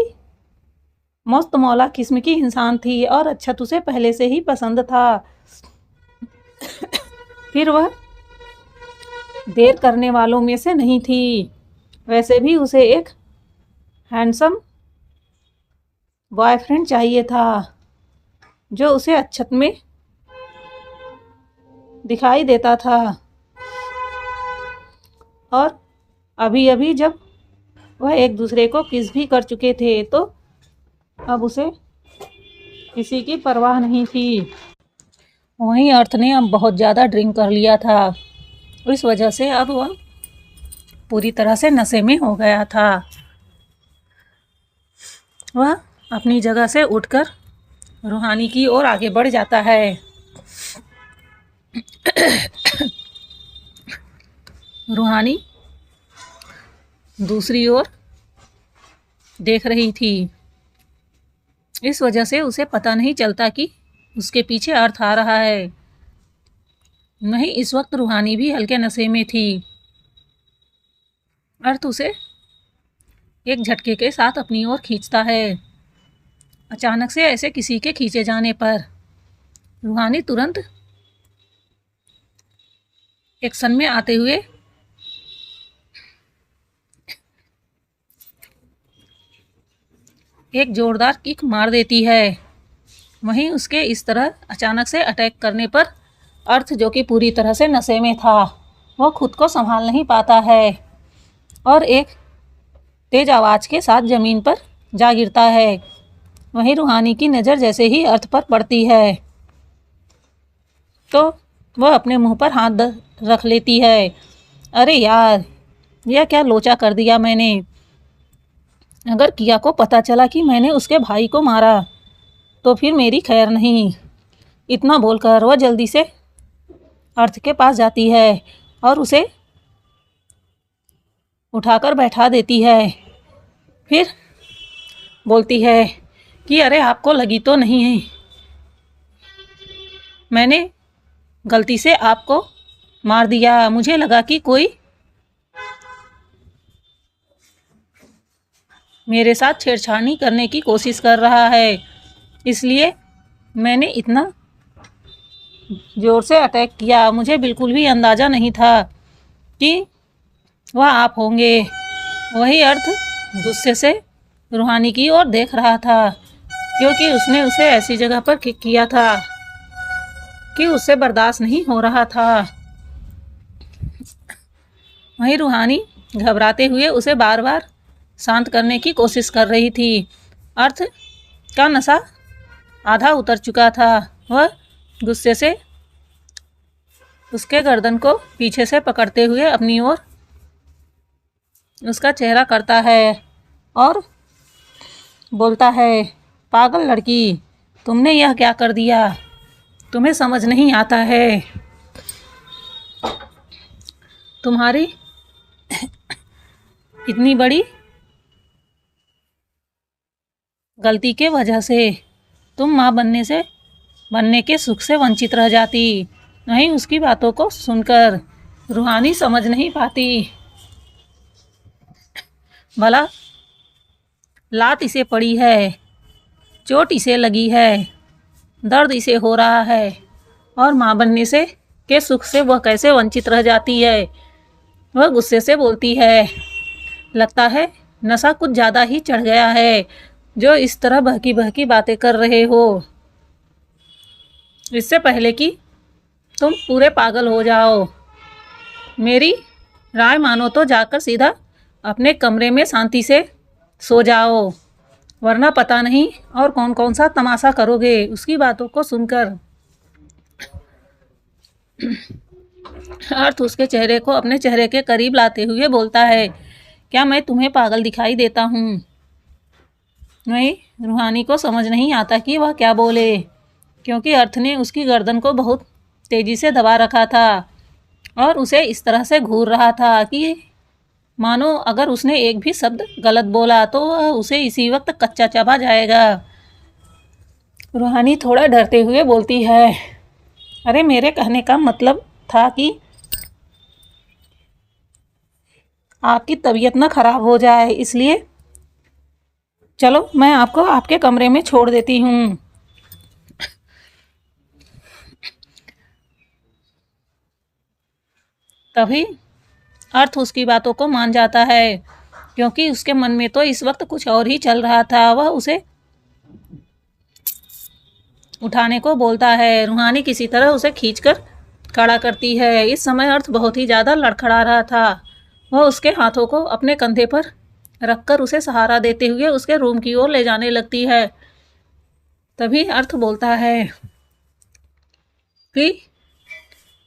मस्त मौला किस्म की इंसान थी और अक्षत उसे पहले से ही पसंद था। फिर वह देर करने वालों में से नहीं थी। वैसे भी उसे एक हैंडसम बॉयफ्रेंड चाहिए था जो उसे अक्षत में दिखाई देता था। और अभी अभी जब वह एक दूसरे को किस भी कर चुके थे तो अब उसे किसी की परवाह नहीं थी। वहीं अर्थ ने अब बहुत ज़्यादा ड्रिंक कर लिया था, इस वजह से अब वह पूरी तरह से नशे में हो गया था। वह अपनी जगह से उठकर रूहानी की ओर आगे बढ़ जाता है। रूहानी दूसरी ओर देख रही थी, इस वजह से उसे पता नहीं चलता कि उसके पीछे अर्थ आ रहा है। नहीं, इस वक्त रूहानी भी हल्के नशे में थी। अर्थ उसे एक झटके के साथ अपनी ओर खींचता है। अचानक से ऐसे किसी के खींचे जाने पर रूहानी तुरंत एक्शन में आते हुए एक जोरदार किक मार देती है। वहीं उसके इस तरह अचानक से अटैक करने पर अर्थ, जो कि पूरी तरह से नशे में था, वह खुद को संभाल नहीं पाता है और एक तेज आवाज़ के साथ ज़मीन पर जा गिरता है। वहीं रूहानी की नज़र जैसे ही अर्थ पर पड़ती है तो वह अपने मुंह पर हाथ रख लेती है। अरे यार, यह क्या लोचा कर दिया मैंने। अगर किया को पता चला कि मैंने उसके भाई को मारा तो फिर मेरी खैर नहीं। इतना बोलकर वह जल्दी से अर्थ के पास जाती है और उसे उठाकर बैठा देती है। फिर बोलती है कि अरे आपको लगी तो नहीं है, मैंने गलती से आपको मार दिया। मुझे लगा कि कोई मेरे साथ छेड़छाड़ी करने की कोशिश कर रहा है, इसलिए मैंने इतना ज़ोर से अटैक किया। मुझे बिल्कुल भी अंदाज़ा नहीं था कि वह आप होंगे। वही अर्थ गुस्से से रूहानी की ओर देख रहा था, क्योंकि उसने उसे ऐसी जगह पर किक किया था कि उससे बर्दाश्त नहीं हो रहा था। वहीं रूहानी घबराते हुए उसे बार बार शांत करने की कोशिश कर रही थी। अर्थ का नशा आधा उतर चुका था। वह गुस्से से उसके गर्दन को पीछे से पकड़ते हुए अपनी ओर उसका चेहरा करता है और बोलता है, पागल लड़की, तुमने यह क्या कर दिया? तुम्हें समझ नहीं आता है? तुम्हारी इतनी बड़ी गलती के वजह से तुम माँ बनने के सुख से वंचित रह जाती। नहीं, उसकी बातों को सुनकर रूहानी समझ नहीं पाती। भला लात इसे पड़ी है, चोट इसे लगी है, दर्द इसे हो रहा है, और माँ बनने से के सुख से वह कैसे वंचित रह जाती है? वह गुस्से से बोलती है, लगता है नशा कुछ ज़्यादा ही चढ़ गया है, जो इस तरह बहकी बहकी बातें कर रहे हो। इससे पहले कि तुम पूरे पागल हो जाओ, मेरी राय मानो तो जाकर सीधा अपने कमरे में शांति से सो जाओ, वरना पता नहीं और कौन कौन सा तमाशा करोगे। उसकी बातों को सुनकर अर्थ उसके चेहरे को अपने चेहरे के करीब लाते हुए बोलता है, क्या मैं तुम्हें पागल दिखाई देता हूँ? नहीं, रूहानी को समझ नहीं आता कि वह क्या बोले, क्योंकि अर्थ ने उसकी गर्दन को बहुत तेजी से दबा रखा था और उसे इस तरह से घूर रहा था कि मानो अगर उसने एक भी शब्द गलत बोला तो वह उसे इसी वक्त कच्चा चबा जाएगा। रूहानी थोड़ा डरते हुए बोलती है, अरे मेरे कहने का मतलब था कि आपकी तबीयत ना खराब हो जाए, इसलिए चलो मैं आपको आपके कमरे में छोड़ देती हूँ। तभी अर्थ उसकी बातों को मान जाता है, क्योंकि उसके मन में तो इस वक्त कुछ और ही चल रहा था। वह उसे उठाने को बोलता है। रूहानी किसी तरह उसे खींचकर खड़ा करती है। इस समय अर्थ बहुत ही ज़्यादा लड़खड़ा रहा था। वह उसके हाथों को अपने कंधे पर रखकर उसे सहारा देते हुए उसके रूम की ओर ले जाने लगती है। तभी अर्थ बोलता है कि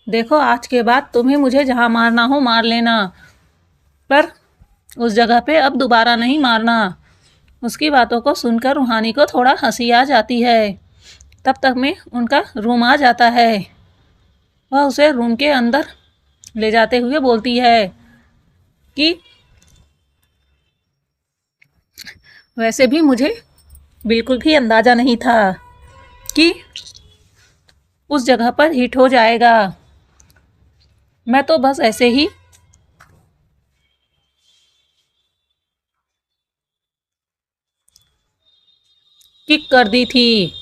देखो, आज के बाद तुम्हें मुझे जहाँ मारना हो मार लेना, पर उस जगह पे अब दोबारा नहीं मारना। उसकी बातों को सुनकर रूहानी को थोड़ा हंसी आ जाती है। तब तक में उनका रूम आ जाता है। वह उसे रूम के अंदर ले जाते हुए बोलती है कि वैसे भी मुझे बिल्कुल भी अंदाज़ा नहीं था कि उस जगह पर हिट हो जाएगा। मैं तो बस ऐसे ही किक कर दी थी।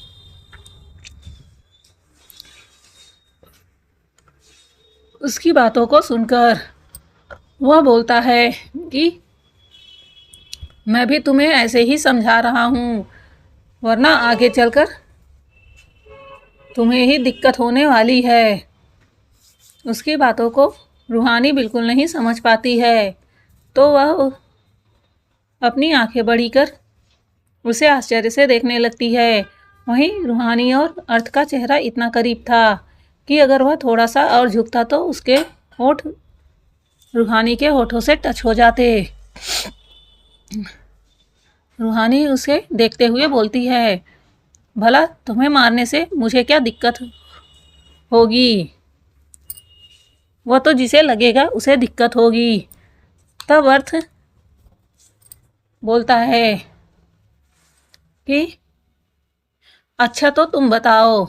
उसकी बातों को सुनकर वह बोलता है कि मैं भी तुम्हें ऐसे ही समझा रहा हूँ, वरना आगे चलकर तुम्हें ही दिक्कत होने वाली है। उसकी बातों को रूहानी बिल्कुल नहीं समझ पाती है, तो वह अपनी आंखें बड़ी कर उसे आश्चर्य से देखने लगती है। वहीं रूहानी और अर्थ का चेहरा इतना करीब था कि अगर वह थोड़ा सा और झुकता तो उसके होठ रूहानी के होठों से टच हो जाते। रूहानी उसे देखते हुए बोलती है, भला तुम्हें मारने से मुझे क्या दिक्कत होगी? वह तो जिसे लगेगा उसे दिक्कत होगी। तब अर्थ बोलता है कि अच्छा तो तुम बताओ,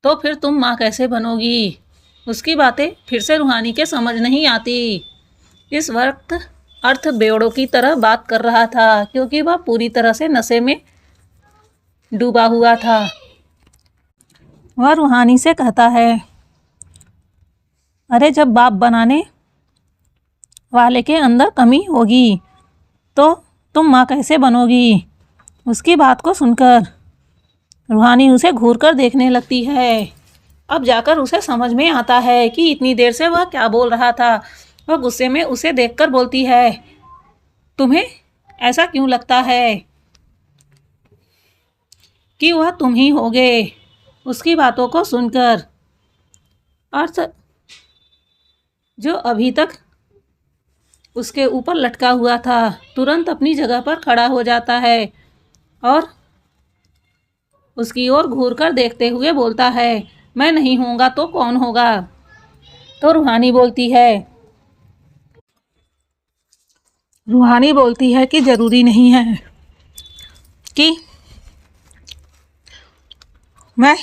तो फिर तुम माँ कैसे बनोगी? उसकी बातें फिर से रूहानी के समझ नहीं आती। इस वक्त अर्थ बेवड़ों की तरह बात कर रहा था, क्योंकि वह पूरी तरह से नशे में डूबा हुआ था। वह रूहानी से कहता है, अरे जब बाप बनाने वाले के अंदर कमी होगी तो तुम माँ कैसे बनोगी? उसकी बात को सुनकर रूहानी उसे घूर कर देखने लगती है। अब जाकर उसे समझ में आता है कि इतनी देर से वह क्या बोल रहा था। वह गुस्से में उसे देखकर बोलती है, तुम्हें ऐसा क्यों लगता है कि वह तुम ही होगे? उसकी बातों को सुनकर अर्थ, जो अभी तक उसके ऊपर लटका हुआ था, तुरंत अपनी जगह पर खड़ा हो जाता है और उसकी ओर घूर कर देखते हुए बोलता है, मैं नहीं होऊंगा तो कौन होगा? तो रूहानी बोलती है कि जरूरी नहीं है कि मैं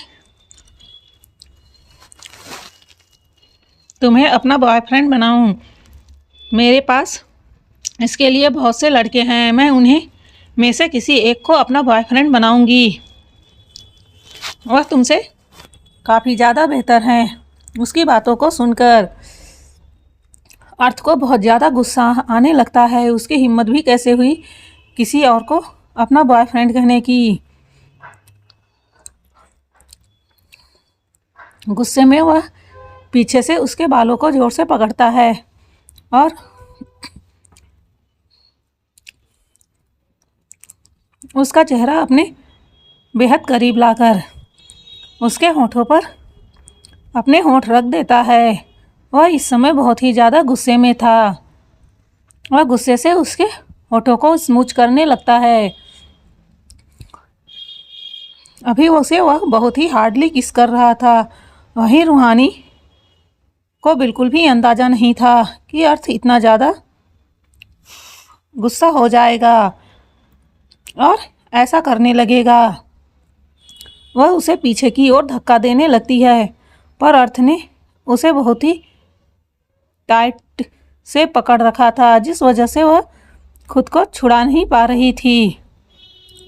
तुम्हें अपना बॉयफ्रेंड बनाऊं। मेरे पास इसके लिए बहुत से लड़के हैं, मैं उन्हें में से किसी एक को अपना बॉयफ्रेंड बनाऊंगी। वह तुमसे काफ़ी ज़्यादा बेहतर हैं। उसकी बातों को सुनकर अर्थ को बहुत ज़्यादा गुस्सा आने लगता है। उसकी हिम्मत भी कैसे हुई किसी और को अपना बॉयफ्रेंड कहने की। गुस्से में वह पीछे से उसके बालों को जोर से पकड़ता है और उसका चेहरा अपने बेहद करीब लाकर उसके होठों पर अपने होठ रख देता है। वह इस समय बहुत ही ज़्यादा गुस्से में था। वह गुस्से से उसके होठों को स्मूच करने लगता है। अभी उसे वह बहुत ही हार्डली किस कर रहा था। वहीं रूहानी को बिल्कुल भी अंदाज़ा नहीं था कि अर्थ इतना ज़्यादा गुस्सा हो जाएगा और ऐसा करने लगेगा। वह उसे पीछे की ओर धक्का देने लगती है, पर अर्थ ने उसे बहुत ही टाइट से पकड़ रखा था, जिस वजह से वह खुद को छुड़ा नहीं पा रही थी।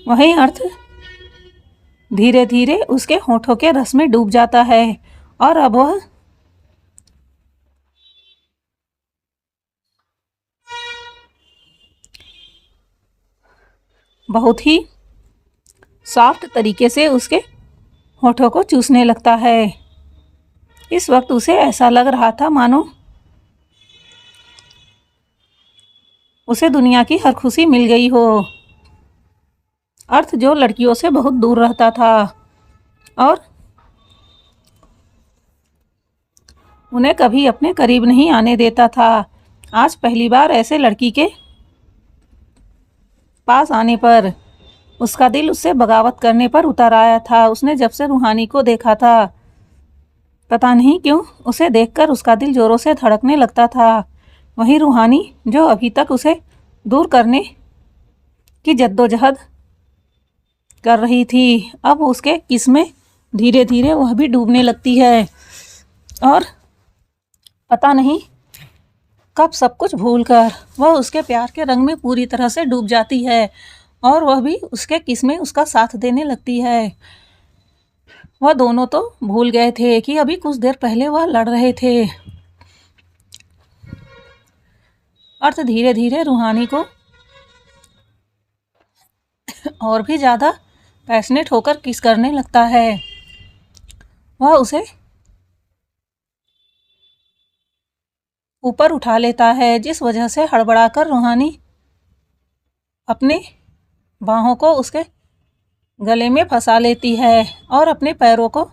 वहीं अर्थ धीरे धीरे उसके होठों के रस में डूब जाता है और अब वह बहुत ही सॉफ्ट तरीके से उसके होठों को चूसने लगता है। इस वक्त उसे ऐसा लग रहा था मानो उसे दुनिया की हर खुशी मिल गई हो। अर्थ जो लड़कियों से बहुत दूर रहता था और उन्हें कभी अपने करीब नहीं आने देता था, आज पहली बार ऐसे लड़की के पास आने पर उसका दिल उससे बगावत करने पर उतर आया था। उसने जब से रूहानी को देखा था, पता नहीं क्यों उसे देखकर उसका दिल जोरों से धड़कने लगता था। वहीं रूहानी जो अभी तक उसे दूर करने की जद्दोजहद कर रही थी, अब उसके किस में धीरे धीरे वह भी डूबने लगती है और पता नहीं कब सब कुछ भूलकर वह उसके प्यार के रंग में पूरी तरह से डूब जाती है और वह भी उसके किस में उसका साथ देने लगती है। वह दोनों तो भूल गए थे कि अभी कुछ देर पहले वह लड़ रहे थे। अर्थ धीरे धीरे रूहानी को और भी ज़्यादा पैशनेट होकर किस करने लगता है। वह उसे ऊपर उठा लेता है, जिस वजह से हड़बड़ाकर रूहानी अपने बाहों को उसके गले में फंसा लेती है और अपने पैरों को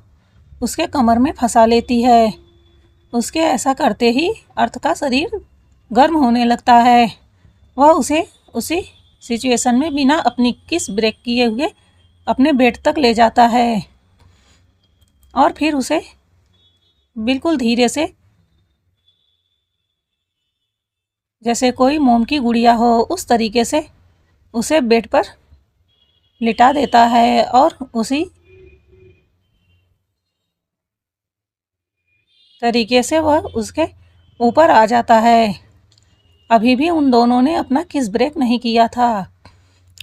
उसके कमर में फंसा लेती है। उसके ऐसा करते ही अर्थ का शरीर गर्म होने लगता है। वह उसे उसी सिचुएशन में बिना अपनी किस ब्रेक किए हुए अपने बेड तक ले जाता है और फिर उसे बिल्कुल धीरे से, जैसे कोई मोम की गुड़िया हो, उस तरीके से उसे बेड पर लिटा देता है और उसी तरीके से वह उसके ऊपर आ जाता है। अभी भी उन दोनों ने अपना किस ब्रेक नहीं किया था।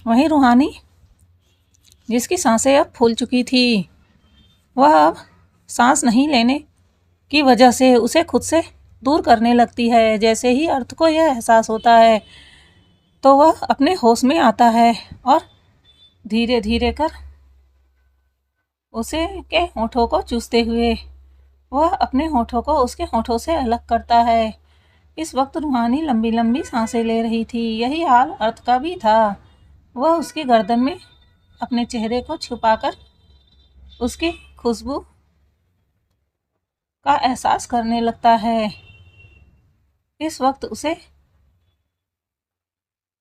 वहीं रूहानी, जिसकी सांसें अब फूल चुकी थी, वह अब सांस नहीं लेने की वजह से उसे खुद से दूर करने लगती है। जैसे ही अर्थ को यह एहसास होता है तो वह अपने होश में आता है और धीरे धीरे कर उसे के होठों को चूसते हुए वह अपने होठों को उसके होठों से अलग करता है। इस वक्त रूहानी लंबी लंबी सांसें ले रही थी। यही हाल अर्थ का भी था। वह उसकी गर्दन में अपने चेहरे को छुपाकर उसकी खुशबू का एहसास करने लगता है। इस वक्त उसे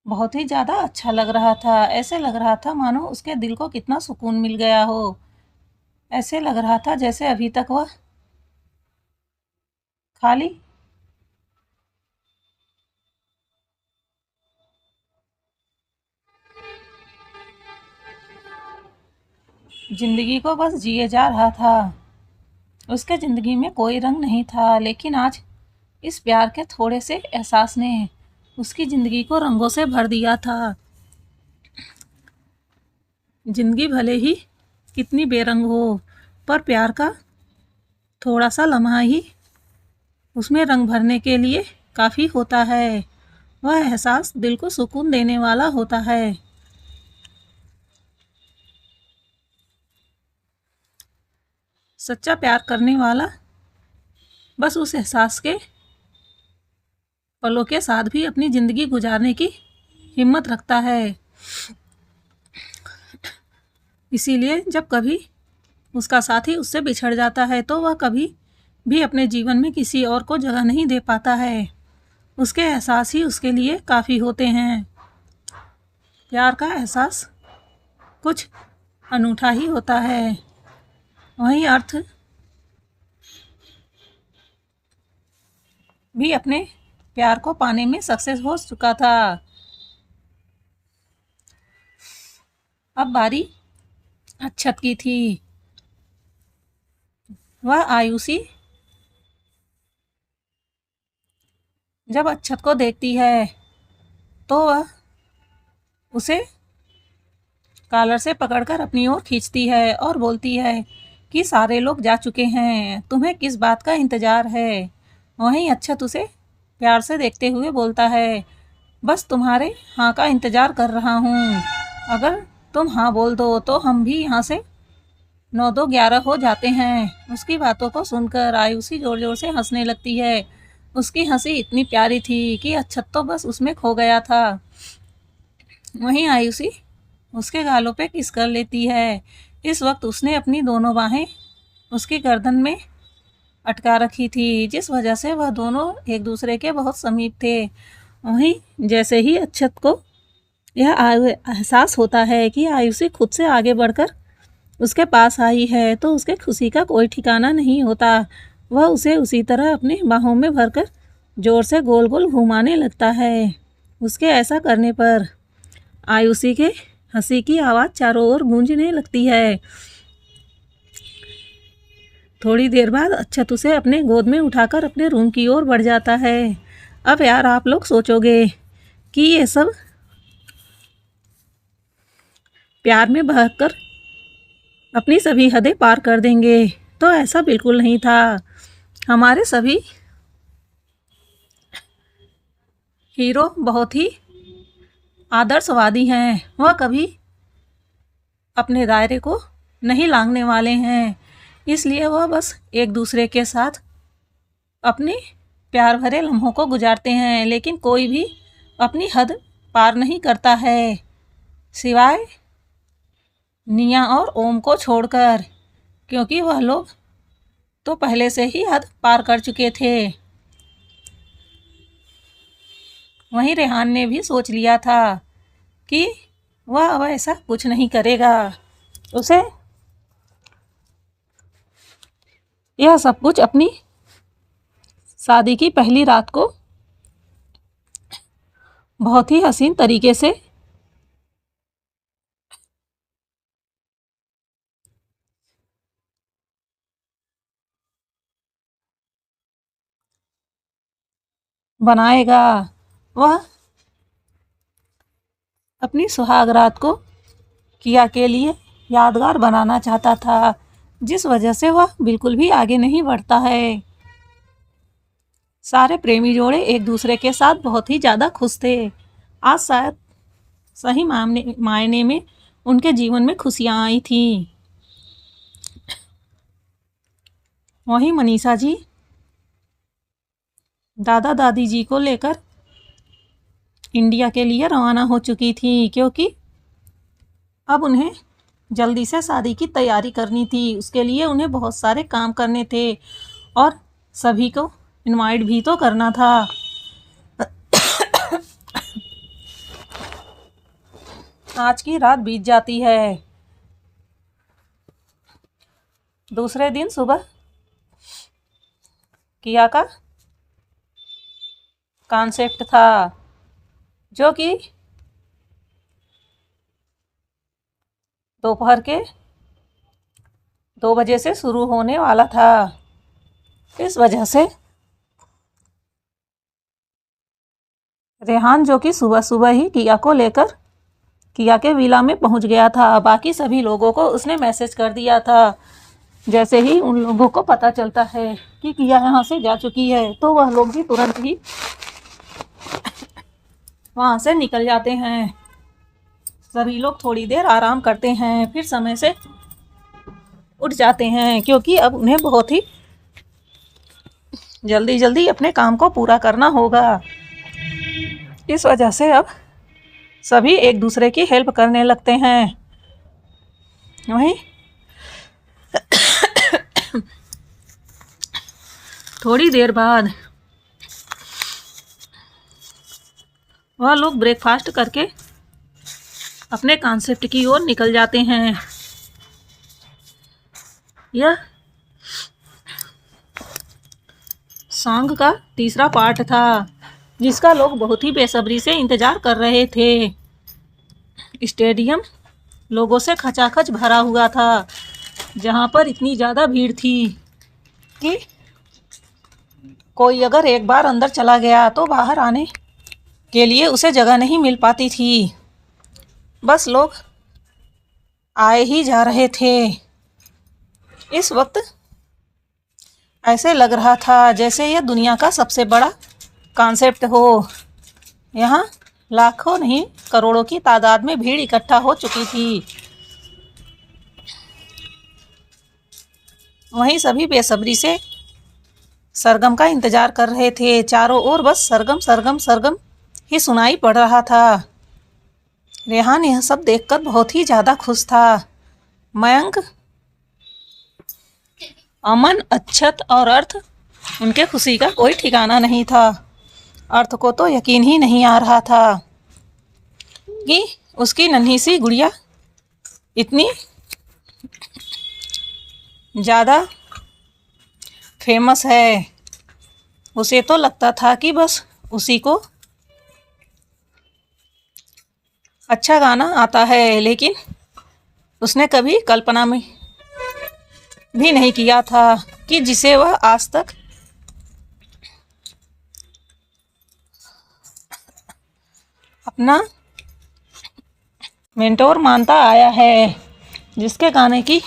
बहुत ही ज़्यादा अच्छा लग रहा था। ऐसे लग रहा था मानो उसके दिल को कितना सुकून मिल गया हो। ऐसे लग रहा था जैसे अभी तक वह खाली जिंदगी को बस जिए जा रहा था। उसके ज़िंदगी में कोई रंग नहीं था, लेकिन आज इस प्यार के थोड़े से एहसास ने उसकी ज़िंदगी को रंगों से भर दिया था। ज़िंदगी भले ही कितनी बेरंग हो, पर प्यार का थोड़ा सा लम्हा ही उसमें रंग भरने के लिए काफ़ी होता है। वह एहसास दिल को सुकून देने वाला होता है। सच्चा प्यार करने वाला बस उस एहसास के पलों के साथ भी अपनी ज़िंदगी गुजारने की हिम्मत रखता है। इसीलिए जब कभी उसका साथी उससे बिछड़ जाता है तो वह कभी भी अपने जीवन में किसी और को जगह नहीं दे पाता है। उसके एहसास ही उसके लिए काफ़ी होते हैं। प्यार का एहसास कुछ अनूठा ही होता है। वहीं अर्थ भी अपने प्यार को पाने में सक्सेस हो चुका था। अब बारी अक्षत की थी। वह आयुषी जब अक्षत को देखती है तो वह उसे कॉलर से पकड़कर अपनी ओर खींचती है और बोलती है कि सारे लोग जा चुके हैं, तुम्हें किस बात का इंतज़ार है। वहीं अक्षत उसे प्यार से देखते हुए बोलता है, बस तुम्हारे हाँ का इंतज़ार कर रहा हूँ। अगर तुम हाँ बोल दो तो हम भी यहाँ से 9-2-11 हो जाते हैं। उसकी बातों को सुनकर आयुषी जोर जोर से हंसने लगती है। उसकी हंसी इतनी प्यारी थी कि अक्षत तो बस उसमें खो गया था। वहीं आयुषी उसके गालों पे किस कर लेती है। इस वक्त उसने अपनी दोनों बाहें उसकी गर्दन में अटका रखी थी, जिस वजह से वह दोनों एक दूसरे के बहुत समीप थे। वहीं जैसे ही अक्षत को यह एहसास होता है कि आयुषी खुद से आगे बढ़कर उसके पास आई है तो उसके खुशी का कोई ठिकाना नहीं होता। वह उसे उसी तरह अपने बाहों में भरकर जोर से गोल गोल घुमाने लगता है। उसके ऐसा करने पर आयुषी के हंसी की आवाज़ चारों ओर गूंजने लगती है। थोड़ी देर बाद अक्षत उसे अपने गोद में उठाकर अपने रूम की ओर बढ़ जाता है। अब यार आप लोग सोचोगे कि ये सब प्यार में बहकर अपनी सभी हदें पार कर देंगे, तो ऐसा बिल्कुल नहीं था। हमारे सभी हीरो बहुत ही आदर्शवादी हैं। वह कभी अपने दायरे को नहीं लांघने वाले हैं। इसलिए वह बस एक दूसरे के साथ अपने प्यार भरे लम्हों को गुजारते हैं, लेकिन कोई भी अपनी हद पार नहीं करता है सिवाय निया और ओम को छोड़कर, क्योंकि वह लोग तो पहले से ही हद पार कर चुके थे। वहीं रेहान ने भी सोच लिया था कि वह अब ऐसा कुछ नहीं करेगा। उसे यह सब कुछ अपनी शादी की पहली रात को बहुत ही हसीन तरीके से बनाएगा। वह अपनी सुहाग रात को किया के लिए यादगार बनाना चाहता था, जिस वजह से वह बिल्कुल भी आगे नहीं बढ़ता है। सारे प्रेमी जोड़े एक दूसरे के साथ बहुत ही ज़्यादा खुश थे। आज शायद सही मायने में उनके जीवन में खुशियाँ आई थी। वहीं मनीषा जी दादा दादी जी को लेकर इंडिया के लिए रवाना हो चुकी थी, क्योंकि अब उन्हें जल्दी से शादी की तैयारी करनी थी। उसके लिए उन्हें बहुत सारे काम करने थे और सभी को इनवाइट भी तो करना था। आज की रात बीत जाती है। दूसरे दिन सुबह किया का कॉन्सेप्ट था, जो कि दोपहर के 2 बजे से शुरू होने वाला था। इस वजह से रेहान, जो कि सुबह सुबह ही किया को लेकर किया के विला में पहुंच गया था, बाकी सभी लोगों को उसने मैसेज कर दिया था। जैसे ही उन लोगों को पता चलता है कि किया यहाँ से जा चुकी है, तो वह लोग भी तुरंत ही वहाँ से निकल जाते हैं। सभी लोग थोड़ी देर आराम करते हैं, फिर समय से उठ जाते हैं, क्योंकि अब उन्हें बहुत ही जल्दी जल्दी अपने काम को पूरा करना होगा। इस वजह से अब सभी एक दूसरे की हेल्प करने लगते हैं। वहीं थोड़ी देर बाद वह लोग ब्रेकफास्ट करके अपने कॉन्सेप्ट की ओर निकल जाते हैं। यह सॉन्ग का तीसरा पार्ट था, जिसका लोग बहुत ही बेसब्री से इंतज़ार कर रहे थे। स्टेडियम लोगों से खचाखच भरा हुआ था, जहाँ पर इतनी ज़्यादा भीड़ थी कि कोई अगर एक बार अंदर चला गया तो बाहर आने के लिए उसे जगह नहीं मिल पाती थी। बस लोग आए ही जा रहे थे। इस वक्त ऐसे लग रहा था जैसे यह दुनिया का सबसे बड़ा कॉन्सेप्ट हो। यहाँ लाखों नहीं करोड़ों की तादाद में भीड़ इकट्ठा हो चुकी थी। वहीं सभी बेसब्री से सरगम का इंतज़ार कर रहे थे। चारों ओर बस सरगम सरगम सरगम ही सुनाई पड़ रहा था। रेहान यह सब देखकर बहुत ही ज़्यादा खुश था। मयंक, अमन, अच्छत और अर्थ, उनके खुशी का कोई ठिकाना नहीं था। अर्थ को तो यकीन ही नहीं आ रहा था कि उसकी नन्ही सी गुड़िया इतनी ज़्यादा फेमस है। उसे तो लगता था कि बस उसी को अच्छा गाना आता है, लेकिन उसने कभी कल्पना में भी नहीं किया था कि जिसे वह आज तक अपना मेंटोर मानता आया है, जिसके गाने की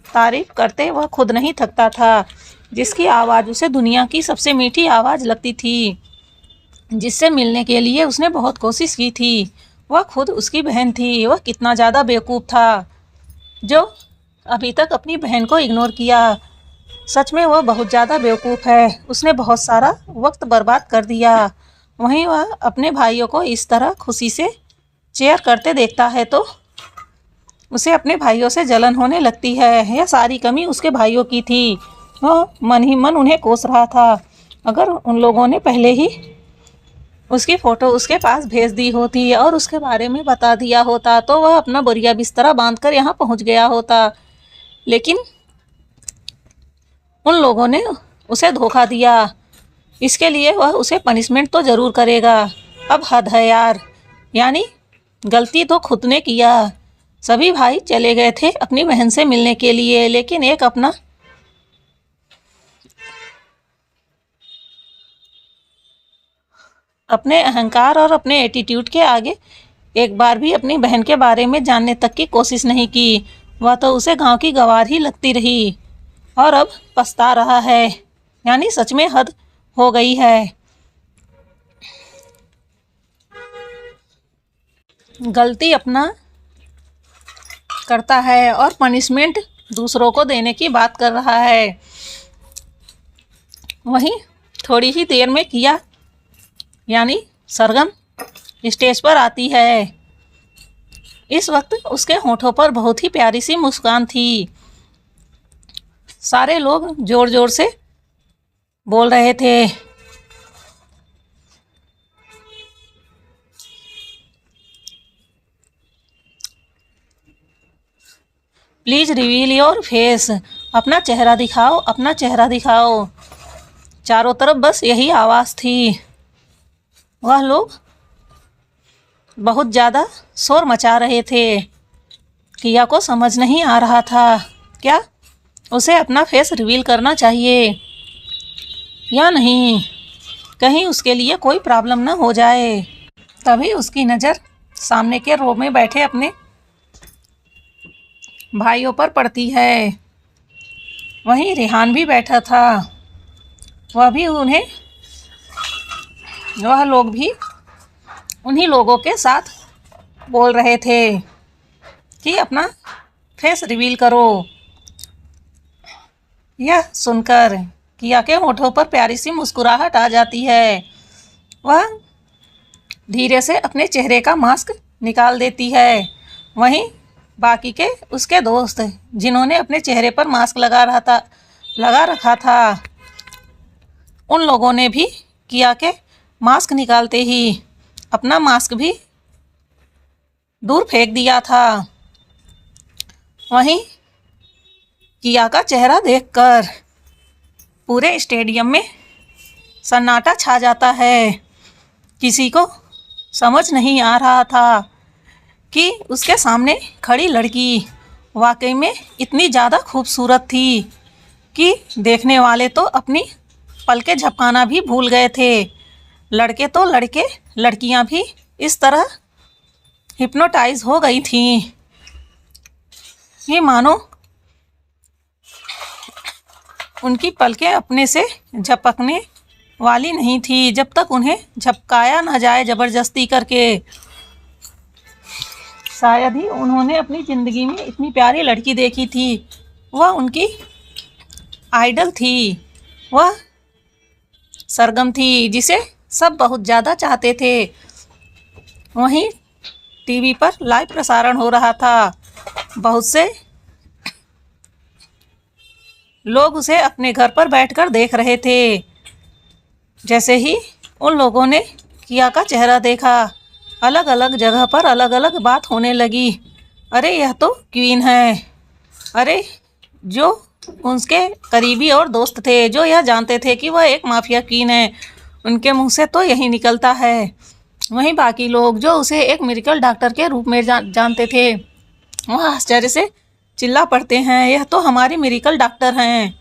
तारीफ करते वह खुद नहीं थकता था, जिसकी आवाज़ उसे दुनिया की सबसे मीठी आवाज़ लगती थी, जिससे मिलने के लिए उसने बहुत कोशिश की थी। वह खुद उसकी बहन थी। वह कितना ज़्यादा बेवकूफ़ था जो अभी तक अपनी बहन को इग्नोर किया। सच में वह बहुत ज़्यादा बेवकूफ़ है। उसने बहुत सारा वक्त बर्बाद कर दिया। वहीं वह अपने भाइयों को इस तरह खुशी से चेयर करते देखता है तो उसे अपने भाइयों से जलन होने लगती है। यह सारी कमी उसके भाइयों की थी। वह मन ही मन उन्हें कोस रहा था। अगर उन लोगों ने पहले ही उसकी फ़ोटो उसके पास भेज दी होती और उसके बारे में बता दिया होता तो वह अपना बोरिया बिस्तरा बांधकर यहाँ पहुँच गया होता। लेकिन उन लोगों ने उसे धोखा दिया। इसके लिए वह उसे पनिशमेंट तो ज़रूर करेगा। अब हद है यार, यानी गलती तो खुद ने किया। सभी भाई चले गए थे अपनी बहन से मिलने के लिए, लेकिन एक अपने अहंकार और अपने एटीट्यूड के आगे एक बार भी अपनी बहन के बारे में जानने तक की कोशिश नहीं की। वह तो उसे गांव की गंवार ही लगती रही और अब पछता रहा है। यानी सच में हद हो गई है। गलती अपना करता है और पनिशमेंट दूसरों को देने की बात कर रहा है। वहीं थोड़ी ही देर में किया यानी सरगम स्टेज पर आती है। इस वक्त उसके होठों पर बहुत ही प्यारी सी मुस्कान थी। सारे लोग जोर जोर से बोल रहे थे। प्लीज रिवील योर फेस, अपना चेहरा दिखाओ, अपना चेहरा दिखाओ। चारों तरफ बस यही आवाज़ थी। वह लोग बहुत ज़्यादा शोर मचा रहे थे। किया को समझ नहीं आ रहा था क्या उसे अपना फेस रिवील करना चाहिए या नहीं, कहीं उसके लिए कोई प्रॉब्लम ना हो जाए। तभी उसकी नज़र सामने के रो में बैठे अपने भाइयों पर पड़ती है। वहीं रेहान भी बैठा था। वह लोग भी उन्हीं लोगों के साथ बोल रहे थे कि अपना फेस रिवील करो। यह सुनकर किया के होठों पर प्यारी सी मुस्कुराहट आ जाती है। वह धीरे से अपने चेहरे का मास्क निकाल देती है। वहीं बाकी के उसके दोस्त जिन्होंने अपने चेहरे पर मास्क लगा रखा था उन लोगों ने भी किया के मास्क निकालते ही अपना मास्क भी दूर फेंक दिया था। वहीं किया का चेहरा देखकर पूरे स्टेडियम में सन्नाटा छा जाता है। किसी को समझ नहीं आ रहा था कि उसके सामने खड़ी लड़की वाकई में इतनी ज़्यादा खूबसूरत थी कि देखने वाले तो अपनी पलकें झपकाना भी भूल गए थे। लड़के तो लड़के, लड़कियां भी इस तरह हिप्नोटाइज हो गई थीं कि मानो उनकी पलकें अपने से झपकने वाली नहीं थी जब तक उन्हें झपकाया ना जाए ज़बरदस्ती करके। शायद ही उन्होंने अपनी ज़िंदगी में इतनी प्यारी लड़की देखी थी। वह उनकी आइडल थी। वह सरगम थी जिसे सब बहुत ज़्यादा चाहते थे। वहीं टीवी पर लाइव प्रसारण हो रहा था। बहुत से लोग उसे अपने घर पर बैठकर देख रहे थे। जैसे ही उन लोगों ने किया का चेहरा देखा, अलग अलग जगह पर अलग अलग बात होने लगी। अरे यह तो क्वीन है। अरे जो उसके करीबी और दोस्त थे जो यह जानते थे कि वह एक माफिया क्वीन है, उनके मुंह से तो यही निकलता है। वहीं बाकी लोग जो उसे एक मिरेकल डॉक्टर के रूप में जानते थे वह आश्चर्य से चिल्ला पड़ते हैं, यह तो हमारी मिरेकल डॉक्टर हैं।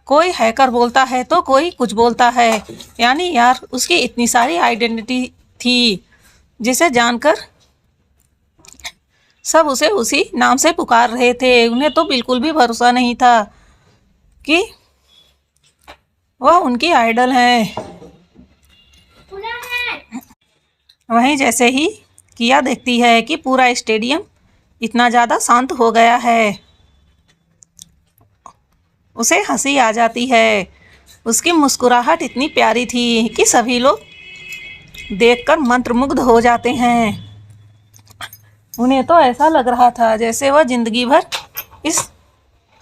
कोई हैकर बोलता है तो कोई कुछ बोलता है। यानी यार उसकी इतनी सारी आइडेंटिटी थी जिसे जानकर सब उसे उसी नाम से पुकार रहे थे। उन्हें तो बिल्कुल भी भरोसा नहीं था कि वह उनकी आइडल हैं। वहीं जैसे ही किया देखती है कि पूरा स्टेडियम इतना ज़्यादा शांत हो गया है, उसे हंसी आ जाती है। उसकी मुस्कुराहट इतनी प्यारी थी कि सभी लोग देखकर मंत्रमुग्ध हो जाते हैं। उन्हें तो ऐसा लग रहा था जैसे वह जिंदगी भर इस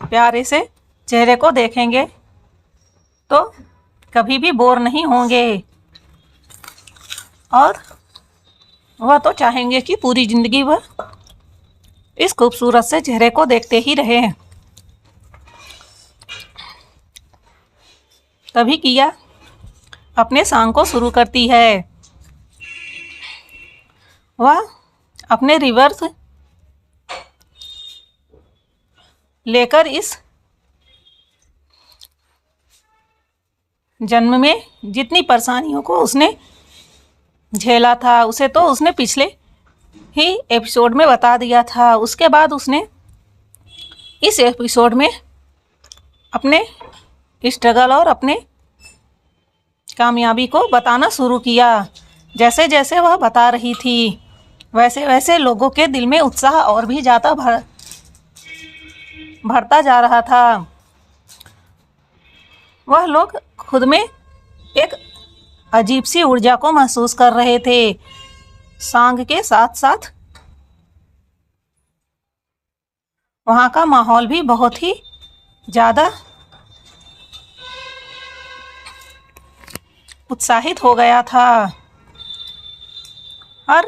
प्यारे से चेहरे को देखेंगे तो कभी भी बोर नहीं होंगे और वह तो चाहेंगे कि पूरी ज़िंदगी भर इस खूबसूरत से चेहरे को देखते ही रहें। तभी किया अपने सॉन्ग को शुरू करती है। वह अपने रिवर्स लेकर इस जन्म में जितनी परेशानियों को उसने झेला था उसे तो उसने पिछले ही एपिसोड में बता दिया था। उसके बाद उसने इस एपिसोड में अपने स्ट्रगल और अपने कामयाबी को बताना शुरू किया। जैसे जैसे वह बता रही थी वैसे वैसे लोगों के दिल में उत्साह और भी ज़्यादा भरता जा रहा था। वह लोग खुद में एक अजीब सी ऊर्जा को महसूस कर रहे थे। सॉन्ग के साथ साथ वहाँ का माहौल भी बहुत ही ज़्यादा उत्साहित हो गया था। हर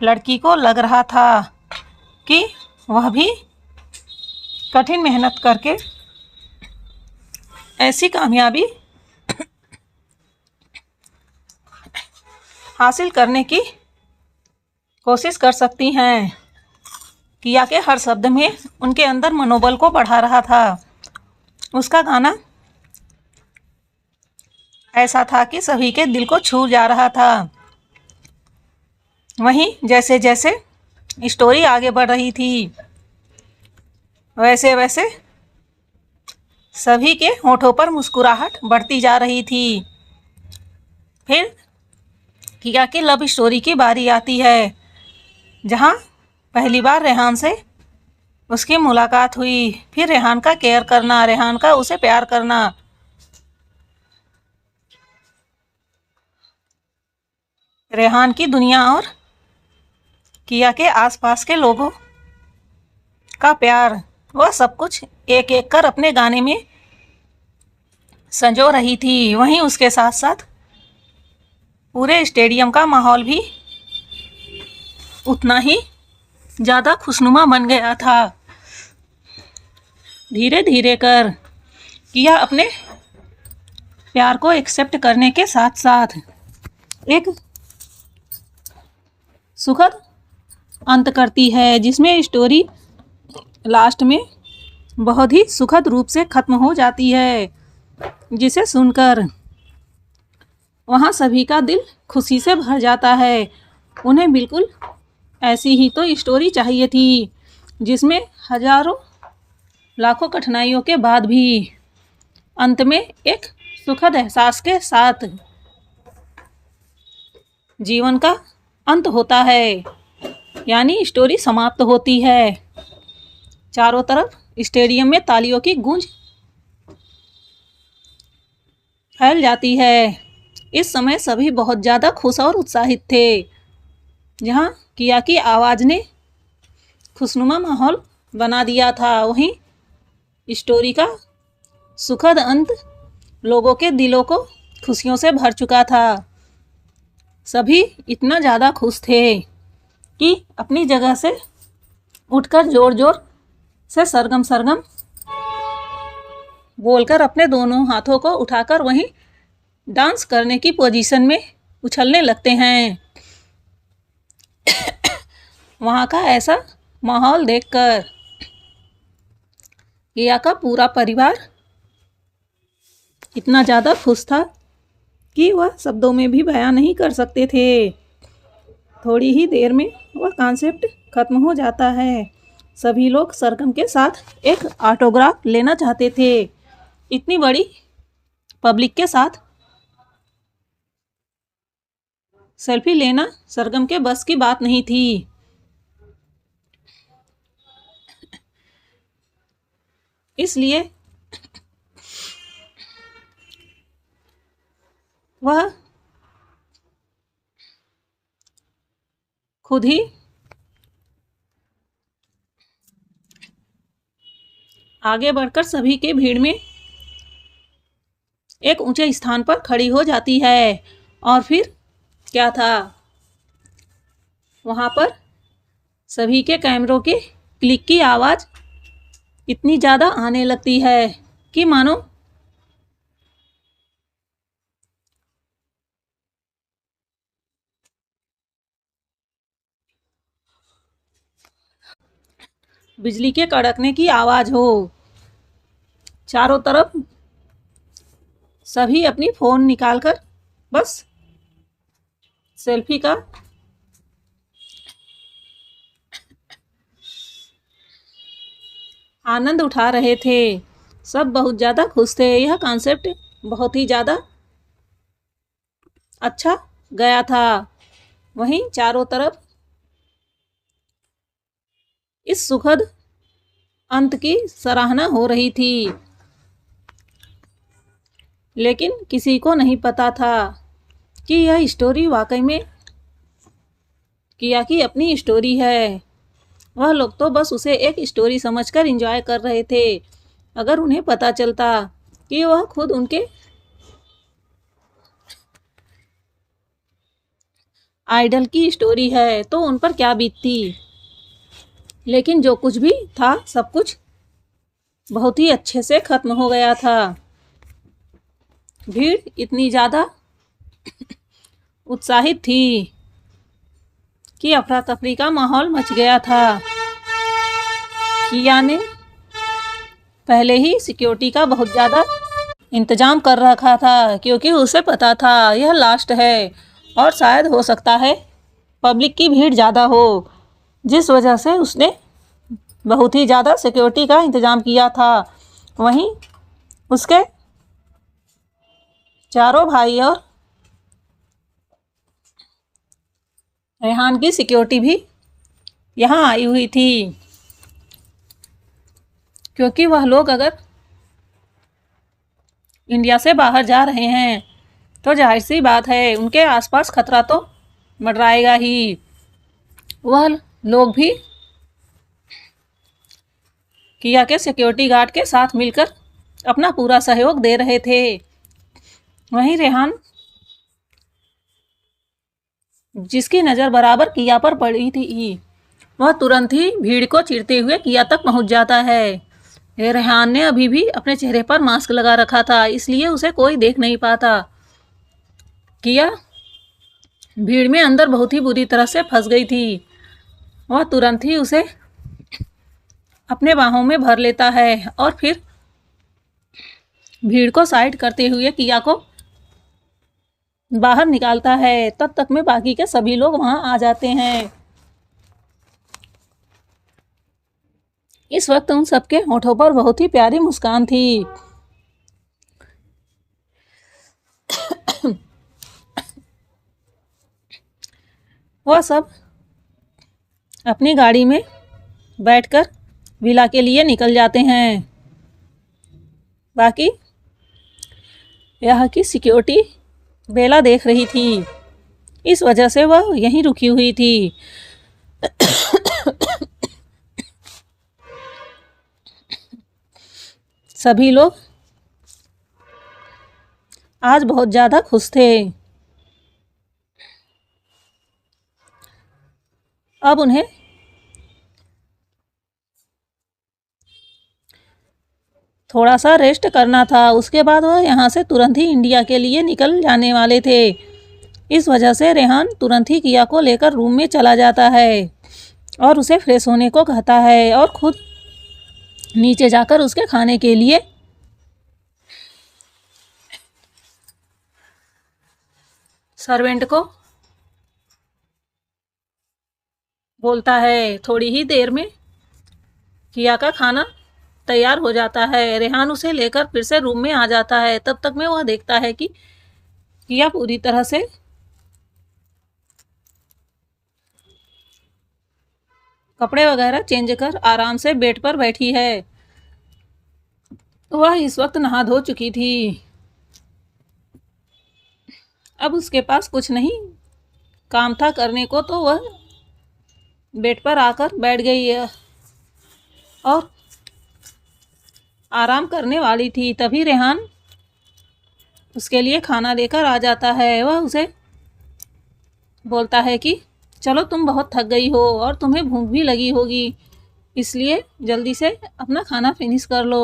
लड़की को लग रहा था कि वह भी कठिन मेहनत करके ऐसी कामयाबी हासिल करने की कोशिश कर सकती हैं। किया के हर शब्द में उनके अंदर मनोबल को बढ़ा रहा था। उसका गाना ऐसा था कि सभी के दिल को छू जा रहा था। वहीं जैसे जैसे स्टोरी आगे बढ़ रही थी वैसे वैसे सभी के होठों पर मुस्कुराहट बढ़ती जा रही थी। फिर किया की लव स्टोरी की बारी आती है जहां पहली बार रेहान से उसकी मुलाकात हुई। फिर रेहान का केयर करना, रेहान का उसे प्यार करना, रेहान की दुनिया और किया के आसपास के लोगों का प्यार, वह सब कुछ एक एक कर अपने गाने में संजो रही थी। वहीं उसके साथ साथ पूरे स्टेडियम का माहौल भी उतना ही ज़्यादा खुशनुमा बन गया था। धीरे धीरे कर किया अपने प्यार को एक्सेप्ट करने के साथ साथ एक सुखद अंत करती है जिसमें स्टोरी लास्ट में बहुत ही सुखद रूप से ख़त्म हो जाती है, जिसे सुनकर वहाँ सभी का दिल खुशी से भर जाता है। उन्हें बिल्कुल ऐसी ही तो स्टोरी चाहिए थी जिसमें हजारों लाखों कठिनाइयों के बाद भी अंत में एक सुखद एहसास के साथ जीवन का अंत होता है, यानी स्टोरी समाप्त होती है। चारों तरफ स्टेडियम में तालियों की गूंज फैल जाती है। इस समय सभी बहुत ज़्यादा खुश और उत्साहित थे। जहाँ किया की आवाज़ ने खुशनुमा माहौल बना दिया था, वहीं स्टोरी का सुखद अंत लोगों के दिलों को खुशियों से भर चुका था। सभी इतना ज़्यादा खुश थे कि अपनी जगह से उठकर जोर जोर से सरगम सरगम बोलकर अपने दोनों हाथों को उठाकर वहीं डांस करने की पोजीशन में उछलने लगते हैं। वहाँ का ऐसा माहौल देखकर किया का पूरा परिवार इतना ज़्यादा खुश था कि वह शब्दों में भी बयां नहीं कर सकते थे। थोड़ी ही देर में वह कॉन्सेप्ट खत्म हो जाता है। सभी लोग सरगम के साथ एक ऑटोग्राफ लेना चाहते थे। इतनी बड़ी पब्लिक के साथ सेल्फी लेना सरगम के बस की बात नहीं थी। इसलिए वह खुद ही आगे बढ़कर सभी के भीड़ में एक ऊंचे स्थान पर खड़ी हो जाती है। और फिर क्या था, वहां पर सभी के कैमरों के क्लिक की आवाज इतनी ज्यादा आने लगती है कि मानो बिजली के कड़कने की आवाज हो। चारों तरफ सभी अपनी फोन निकालकर बस सेल्फी का आनंद उठा रहे थे। सब बहुत ज़्यादा खुश थे। यह कॉन्सेप्ट बहुत ही ज़्यादा अच्छा गया था। वहीं चारों तरफ इस सुखद अंत की सराहना हो रही थी, लेकिन किसी को नहीं पता था कि यह स्टोरी वाकई में किया की अपनी स्टोरी है। वह लोग तो बस उसे एक स्टोरी समझकर एंजॉय कर रहे थे। अगर उन्हें पता चलता कि वह खुद उनके आइडल की स्टोरी है तो उन पर क्या बीतती। लेकिन जो कुछ भी था सब कुछ बहुत ही अच्छे से खत्म हो गया था। भीड़ इतनी ज़्यादा उत्साहित थी कि अफरा तफरी का माहौल मच गया था। किया ने पहले ही सिक्योरिटी का बहुत ज़्यादा इंतजाम कर रखा था, क्योंकि उसे पता था यह लास्ट है और शायद हो सकता है पब्लिक की भीड़ ज़्यादा हो, जिस वजह से उसने बहुत ही ज़्यादा सिक्योरिटी का इंतज़ाम किया था। वहीं उसके चारों भाई और रेहान की सिक्योरिटी भी यहाँ आई हुई थी, क्योंकि वह लोग अगर इंडिया से बाहर जा रहे हैं तो जाहिर सी बात है उनके आसपास खतरा तो मंडराएगा ही। वह लोग भी किया के सिक्योरिटी गार्ड के साथ मिलकर अपना पूरा सहयोग दे रहे थे। वहीं रेहान, जिसकी नज़र बराबर किया पर पड़ी थी, वह तुरंत ही भीड़ को चीरते हुए किया तक पहुंच जाता है। रेहान ने अभी भी अपने चेहरे पर मास्क लगा रखा था, इसलिए उसे कोई देख नहीं पाता। किया भीड़ में अंदर बहुत ही बुरी तरह से फंस गई थी। वह तुरंत ही उसे अपने बाहों में भर लेता है और फिर भीड़ को साइड करते हुए किया को बाहर निकालता है। तब तक में बाकी के सभी लोग वहां आ जाते हैं। इस वक्त उन सबके होठों पर बहुत ही प्यारी मुस्कान थी। वह सब अपनी गाड़ी में बैठकर विला के लिए निकल जाते हैं। बाकी यहाँ की सिक्योरिटी बेला देख रही थी, इस वजह से वह यहीं रुकी हुई थी। सभी लोग आज बहुत ज़्यादा खुश थे। अब उन्हें थोड़ा सा रेस्ट करना था। उसके बाद वह यहाँ से तुरंत ही इंडिया के लिए निकल जाने वाले थे। इस वजह से रेहान तुरंत ही किया को लेकर रूम में चला जाता है और उसे फ्रेश होने को कहता है और खुद नीचे जाकर उसके खाने के लिए सर्वेंट को बोलता है। थोड़ी ही देर में किया का खाना तैयार हो जाता है। रेहान उसे लेकर फिर से रूम में आ जाता है। तब तक में वह देखता है कि किया पूरी तरह से कपड़े वगैरह चेंज कर आराम से बेड पर बैठी है। वह इस वक्त नहा धो चुकी थी। अब उसके पास कुछ नहीं काम था करने को, तो वह बेड पर आकर बैठ गई है और आराम करने वाली थी, तभी रेहान उसके लिए खाना लेकर आ जाता है। वह उसे बोलता है कि चलो तुम बहुत थक गई हो और तुम्हें भूख भी लगी होगी, इसलिए जल्दी से अपना खाना फिनिश कर लो।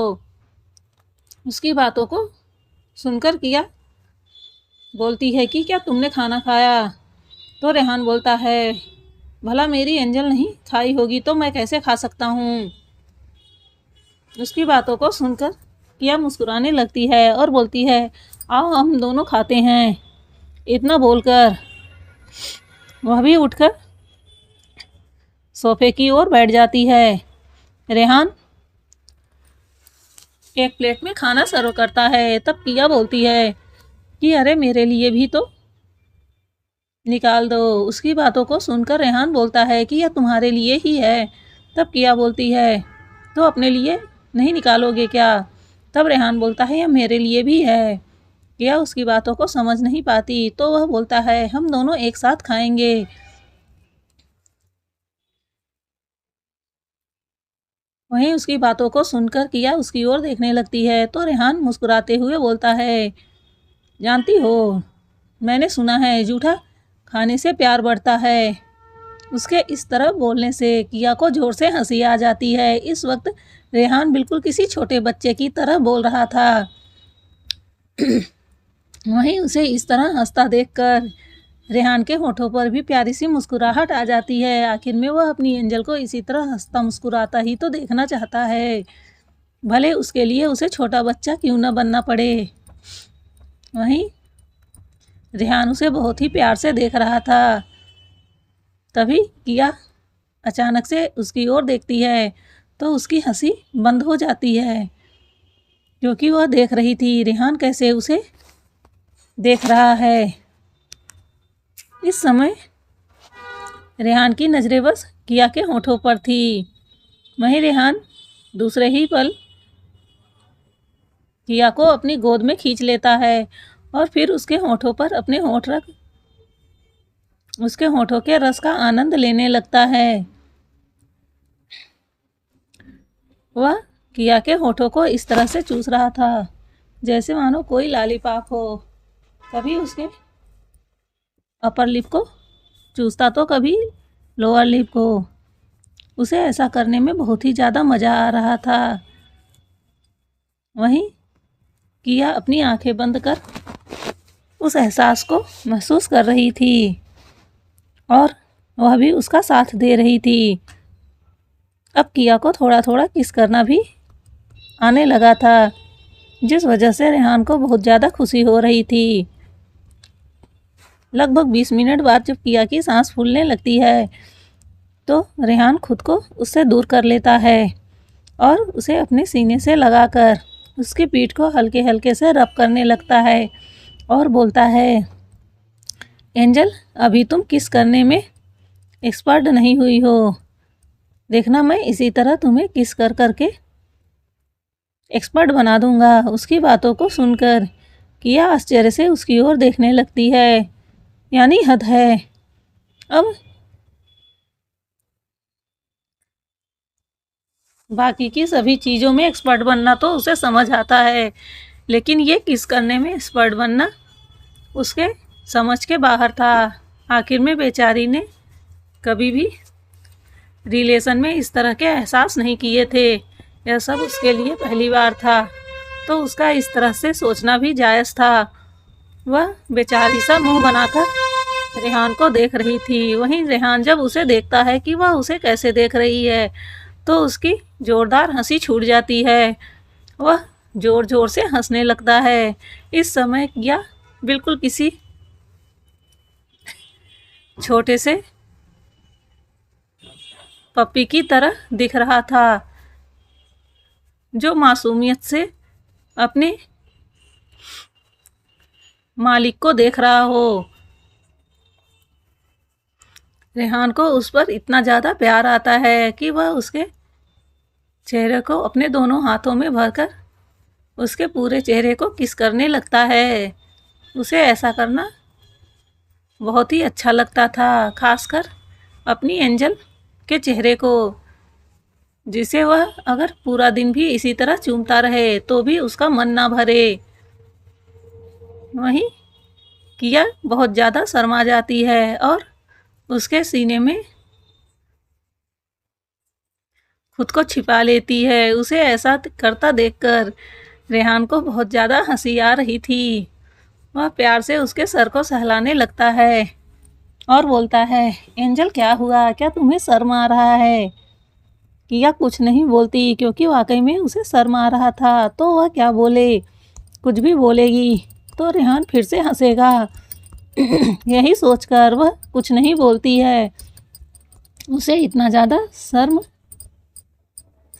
उसकी बातों को सुनकर किया बोलती है कि क्या तुमने खाना खाया? तो रेहान बोलता है भला मेरी एंजल नहीं खाई होगी तो मैं कैसे खा सकता हूँ। उसकी बातों को सुनकर किया मुस्कुराने लगती है और बोलती है आओ हम दोनों खाते हैं। इतना बोलकर वह भी उठकर सोफे की ओर बैठ जाती है। रेहान एक प्लेट में खाना सर्व करता है, तब किया बोलती है कि अरे मेरे लिए भी तो निकाल दो। उसकी बातों को सुनकर रेहान बोलता है कि यह तुम्हारे लिए ही है। तब किया बोलती है तो अपने लिए नहीं निकालोगे क्या? तब रेहान बोलता है यह मेरे लिए भी है। किया उसकी बातों को समझ नहीं पाती, तो वह बोलता है हम दोनों एक साथ खाएंगे। वहीं उसकी बातों को सुनकर किया उसकी ओर देखने लगती है, तो रेहान मुस्कुराते हुए बोलता है जानती हो, मैंने सुना है जूठा खाने से प्यार बढ़ता है। उसके इस तरह बोलने से किया को जोर से हंसी आ जाती है। इस वक्त रेहान बिल्कुल किसी छोटे बच्चे की तरह बोल रहा था। वहीं उसे इस तरह हंसता देखकर रेहान के होठों पर भी प्यारी सी मुस्कुराहट आ जाती है। आखिर में वह अपनी एंजल को इसी तरह हंसता मुस्कुराता ही तो देखना चाहता है, भले उसके लिए उसे छोटा बच्चा क्यों न बनना पड़े। वहीं रेहान उसे बहुत ही प्यार से देख रहा था। तभी किया अचानक से उसकी ओर देखती है तो उसकी हंसी बंद हो जाती है, क्योंकि वह देख रही थी रेहान कैसे उसे देख रहा है। इस समय रेहान की नज़रें बस किया के होठों पर थी। वहीं रेहान दूसरे ही पल किया को अपनी गोद में खींच लेता है और फिर उसके होठों पर अपने होठ रख उसके होठों के रस का आनंद लेने लगता है। वह किया के होठों को इस तरह से चूस रहा था जैसे मानो कोई लॉलीपॉप हो। कभी उसके अपर लिप को चूसता तो कभी लोअर लिप को। उसे ऐसा करने में बहुत ही ज़्यादा मज़ा आ रहा था। वहीं किया अपनी आंखें बंद कर उस एहसास को महसूस कर रही थी और वह भी उसका साथ दे रही थी। अब किया को थोड़ा थोड़ा किस करना भी आने लगा था, जिस वजह से रेहान को बहुत ज़्यादा खुशी हो रही थी। लगभग 20 मिनट बाद जब किया की सांस फूलने लगती है तो रेहान खुद को उससे दूर कर लेता है और उसे अपने सीने से लगाकर उसकी पीठ को हल्के हल्के से रब करने लगता है और बोलता है एंजल, अभी तुम किस करने में एक्सपर्ट नहीं हुई हो, देखना मैं इसी तरह तुम्हें किस कर करके एक्सपर्ट बना दूंगा। उसकी बातों को सुनकर किया आश्चर्य से उसकी ओर देखने लगती है, यानी हद है। अब बाकी की सभी चीज़ों में एक्सपर्ट बनना तो उसे समझ आता है, लेकिन ये किस करने में एक्सपर्ट बनना उसके समझ के बाहर था। आखिर में बेचारी ने कभी भी रिलेशन में इस तरह के एहसास नहीं किए थे। यह सब उसके लिए पहली बार था, तो उसका इस तरह से सोचना भी जायज़ था। वह बेचारी सा मुंह बनाकर रेहान को देख रही थी। वहीं रेहान जब उसे देखता है कि वह उसे कैसे देख रही है तो उसकी ज़ोरदार हंसी छूट जाती है। वह ज़ोर ज़ोर से हंसने लगता है। इस समय किया बिल्कुल किसी छोटे से पप्पी की तरह दिख रहा था, जो मासूमियत से अपने मालिक को देख रहा हो। रेहान को उस पर इतना ज़्यादा प्यार आता है कि वह उसके चेहरे को अपने दोनों हाथों में भरकर उसके पूरे चेहरे को किस करने लगता है। उसे ऐसा करना बहुत ही अच्छा लगता था, खासकर अपनी एंजल के चेहरे को। जिसे वह अगर पूरा दिन भी इसी तरह चूमता रहे तो भी उसका मन ना भरे। वहीं किया बहुत ज़्यादा शर्मा जाती है और उसके सीने में खुद को छिपा लेती है। उसे ऐसा करता देखकर रेहान को बहुत ज़्यादा हंसी आ रही थी। वह प्यार से उसके सर को सहलाने लगता है और बोलता है, एंजल क्या हुआ, क्या तुम्हें शर्म आ रहा है? किया कुछ नहीं बोलती क्योंकि वाकई में उसे शर्म आ रहा था। तो वह क्या बोले, कुछ भी बोलेगी तो रेहान फिर से हंसेगा। यही सोचकर वह कुछ नहीं बोलती है। उसे इतना ज़्यादा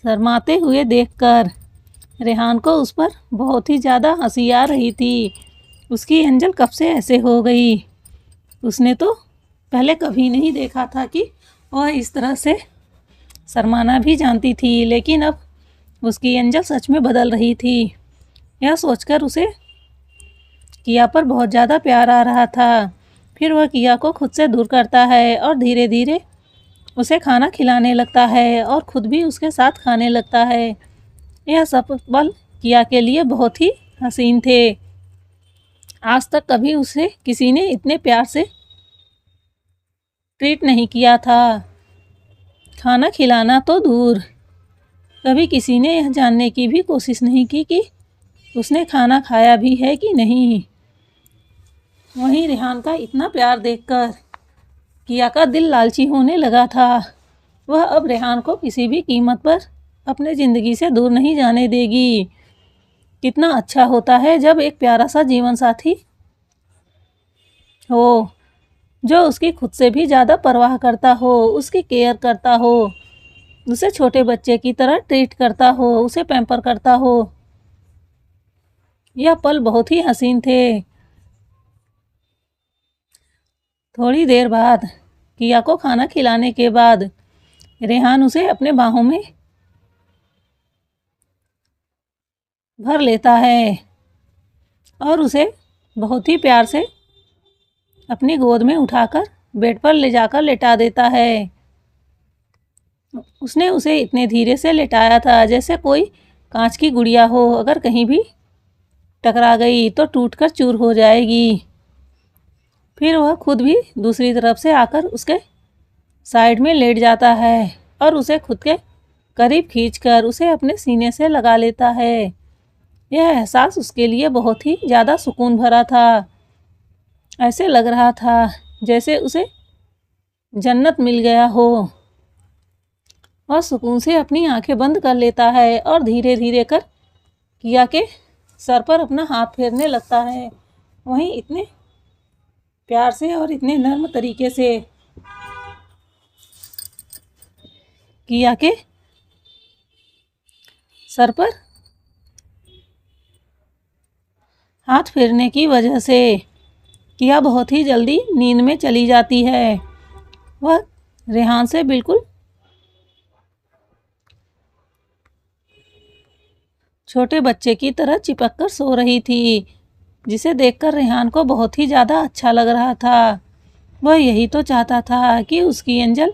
शर्माते हुए देखकर रेहान को उस पर बहुत ही ज़्यादा हंसी आ रही थी। उसकी एंजल कब से ऐसे हो गई? उसने तो पहले कभी नहीं देखा था कि वह इस तरह से शर्माना भी जानती थी, लेकिन अब उसकी एंजल सच में बदल रही थी। यह सोचकर उसे किया पर बहुत ज़्यादा प्यार आ रहा था। फिर वह किया को खुद से दूर करता है और धीरे धीरे उसे खाना खिलाने लगता है और खुद भी उसके साथ खाने लगता है। यह सब पल किया के लिए बहुत ही हसीन थे। आज तक कभी उसे किसी ने इतने प्यार से ट्रीट नहीं किया था। खाना खिलाना तो दूर, कभी किसी ने यह जानने की भी कोशिश नहीं की कि उसने खाना खाया भी है कि नहीं। वहीं रेहान का इतना प्यार देखकर किया का दिल लालची होने लगा था। वह अब रेहान को किसी भी कीमत पर अपने ज़िंदगी से दूर नहीं जाने देगी। कितना अच्छा होता है जब एक प्यारा सा जीवन साथी हो, जो उसकी खुद से भी ज़्यादा परवाह करता हो, उसकी केयर करता हो, उसे छोटे बच्चे की तरह ट्रीट करता हो, उसे पैम्पर करता हो। यह पल बहुत ही हसीन थे। थोड़ी देर बाद किया को खाना खिलाने के बाद रेहान उसे अपने बाहों में भर लेता है और उसे बहुत ही प्यार से अपनी गोद में उठाकर बेड पर ले जाकर लेटा देता है। उसने उसे इतने धीरे से लेटाया था जैसे कोई कांच की गुड़िया हो, अगर कहीं भी टकरा गई तो टूटकर चूर हो जाएगी। फिर वह खुद भी दूसरी तरफ से आकर उसके साइड में लेट जाता है और उसे खुद के करीब खींचकर उसे अपने सीने से लगा लेता है। यह एहसास उसके लिए बहुत ही ज़्यादा सुकून भरा था। ऐसे लग रहा था जैसे उसे जन्नत मिल गया हो। वह सुकून से अपनी आंखें बंद कर लेता है और धीरे धीरे कर किया के सर पर अपना हाथ फेरने लगता है। वहीं इतने प्यार से और इतने नर्म तरीके से किया के सर पर हाथ फेरने की वजह से किया बहुत ही जल्दी नींद में चली जाती है। वह रेहान से बिल्कुल छोटे बच्चे की तरह चिपक कर सो रही थी, जिसे देखकर रेहान को बहुत ही ज़्यादा अच्छा लग रहा था। वह यही तो चाहता था कि उसकी एंजल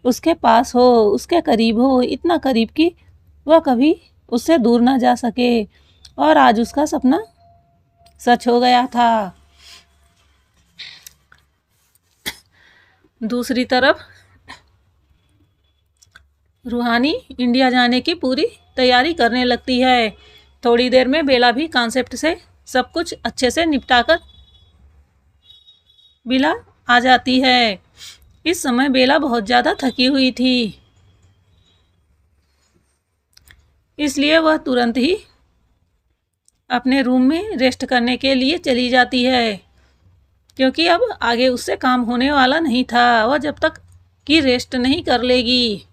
उसके पास हो, उसके करीब हो, इतना करीब कि वह कभी उससे दूर ना जा सके। और आज उसका सपना सच हो गया था। दूसरी तरफ रूहानी इंडिया जाने की पूरी तैयारी करने लगती है। थोड़ी देर में बेला भी कॉन्सेप्ट से सब कुछ अच्छे से निपटाकर बेला आ जाती है। इस समय बेला बहुत ज़्यादा थकी हुई थी, इसलिए वह तुरंत ही अपने रूम में रेस्ट करने के लिए चली जाती है, क्योंकि अब आगे उससे काम होने वाला नहीं था। वह जब तक कि रेस्ट नहीं कर लेगी।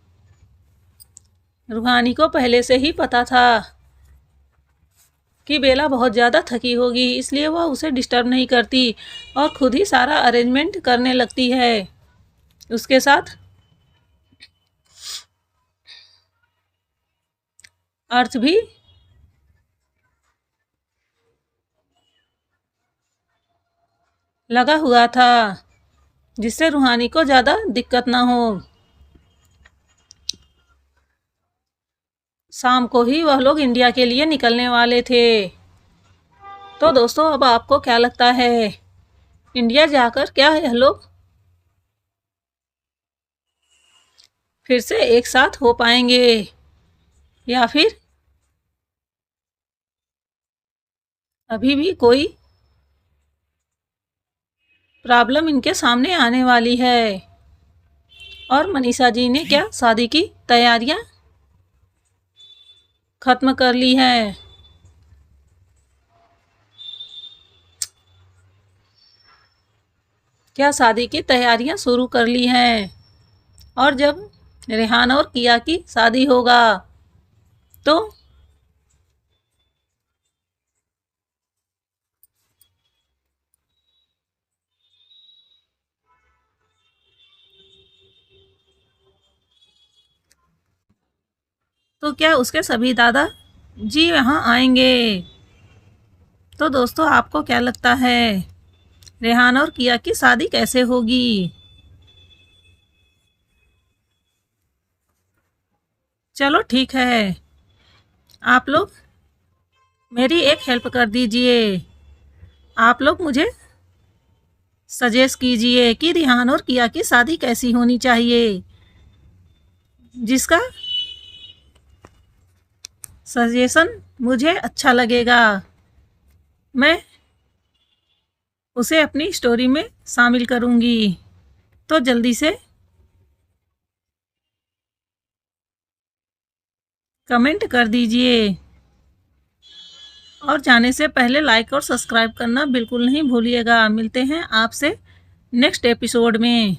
रूहानी को पहले से ही पता था कि बेला बहुत ज़्यादा थकी होगी, इसलिए वह उसे डिस्टर्ब नहीं करती और खुद ही सारा अरेंजमेंट करने लगती है। उसके साथ अर्थ भी लगा हुआ था, जिससे रूहानी को ज़्यादा दिक्कत ना हो। शाम को ही वह लोग इंडिया के लिए निकलने वाले थे। तो दोस्तों, अब आपको क्या लगता है, इंडिया जाकर क्या यह लोग फिर से एक साथ हो पाएंगे, या फिर अभी भी कोई प्रॉब्लम इनके सामने आने वाली है? और मनीषा जी ने क्या शादी की तैयारियां खत्म कर ली हैं? क्या शादी की तैयारियां शुरू कर ली हैं? और जब रेहान और किया की शादी होगा तो क्या उसके सभी दादा जी यहाँ आएंगे? तो दोस्तों, आपको क्या लगता है, रेहान और किया की शादी कैसे होगी? चलो ठीक है, आप लोग मेरी एक हेल्प कर दीजिए। आप लोग मुझे सजेस्ट कीजिए कि रेहान और किया की शादी कैसी होनी चाहिए। जिसका सजेशन मुझे अच्छा लगेगा, मैं उसे अपनी स्टोरी में शामिल करूंगी। तो जल्दी से कमेंट कर दीजिए, और जाने से पहले लाइक और सब्सक्राइब करना बिल्कुल नहीं भूलिएगा। मिलते हैं आपसे नेक्स्ट एपिसोड में।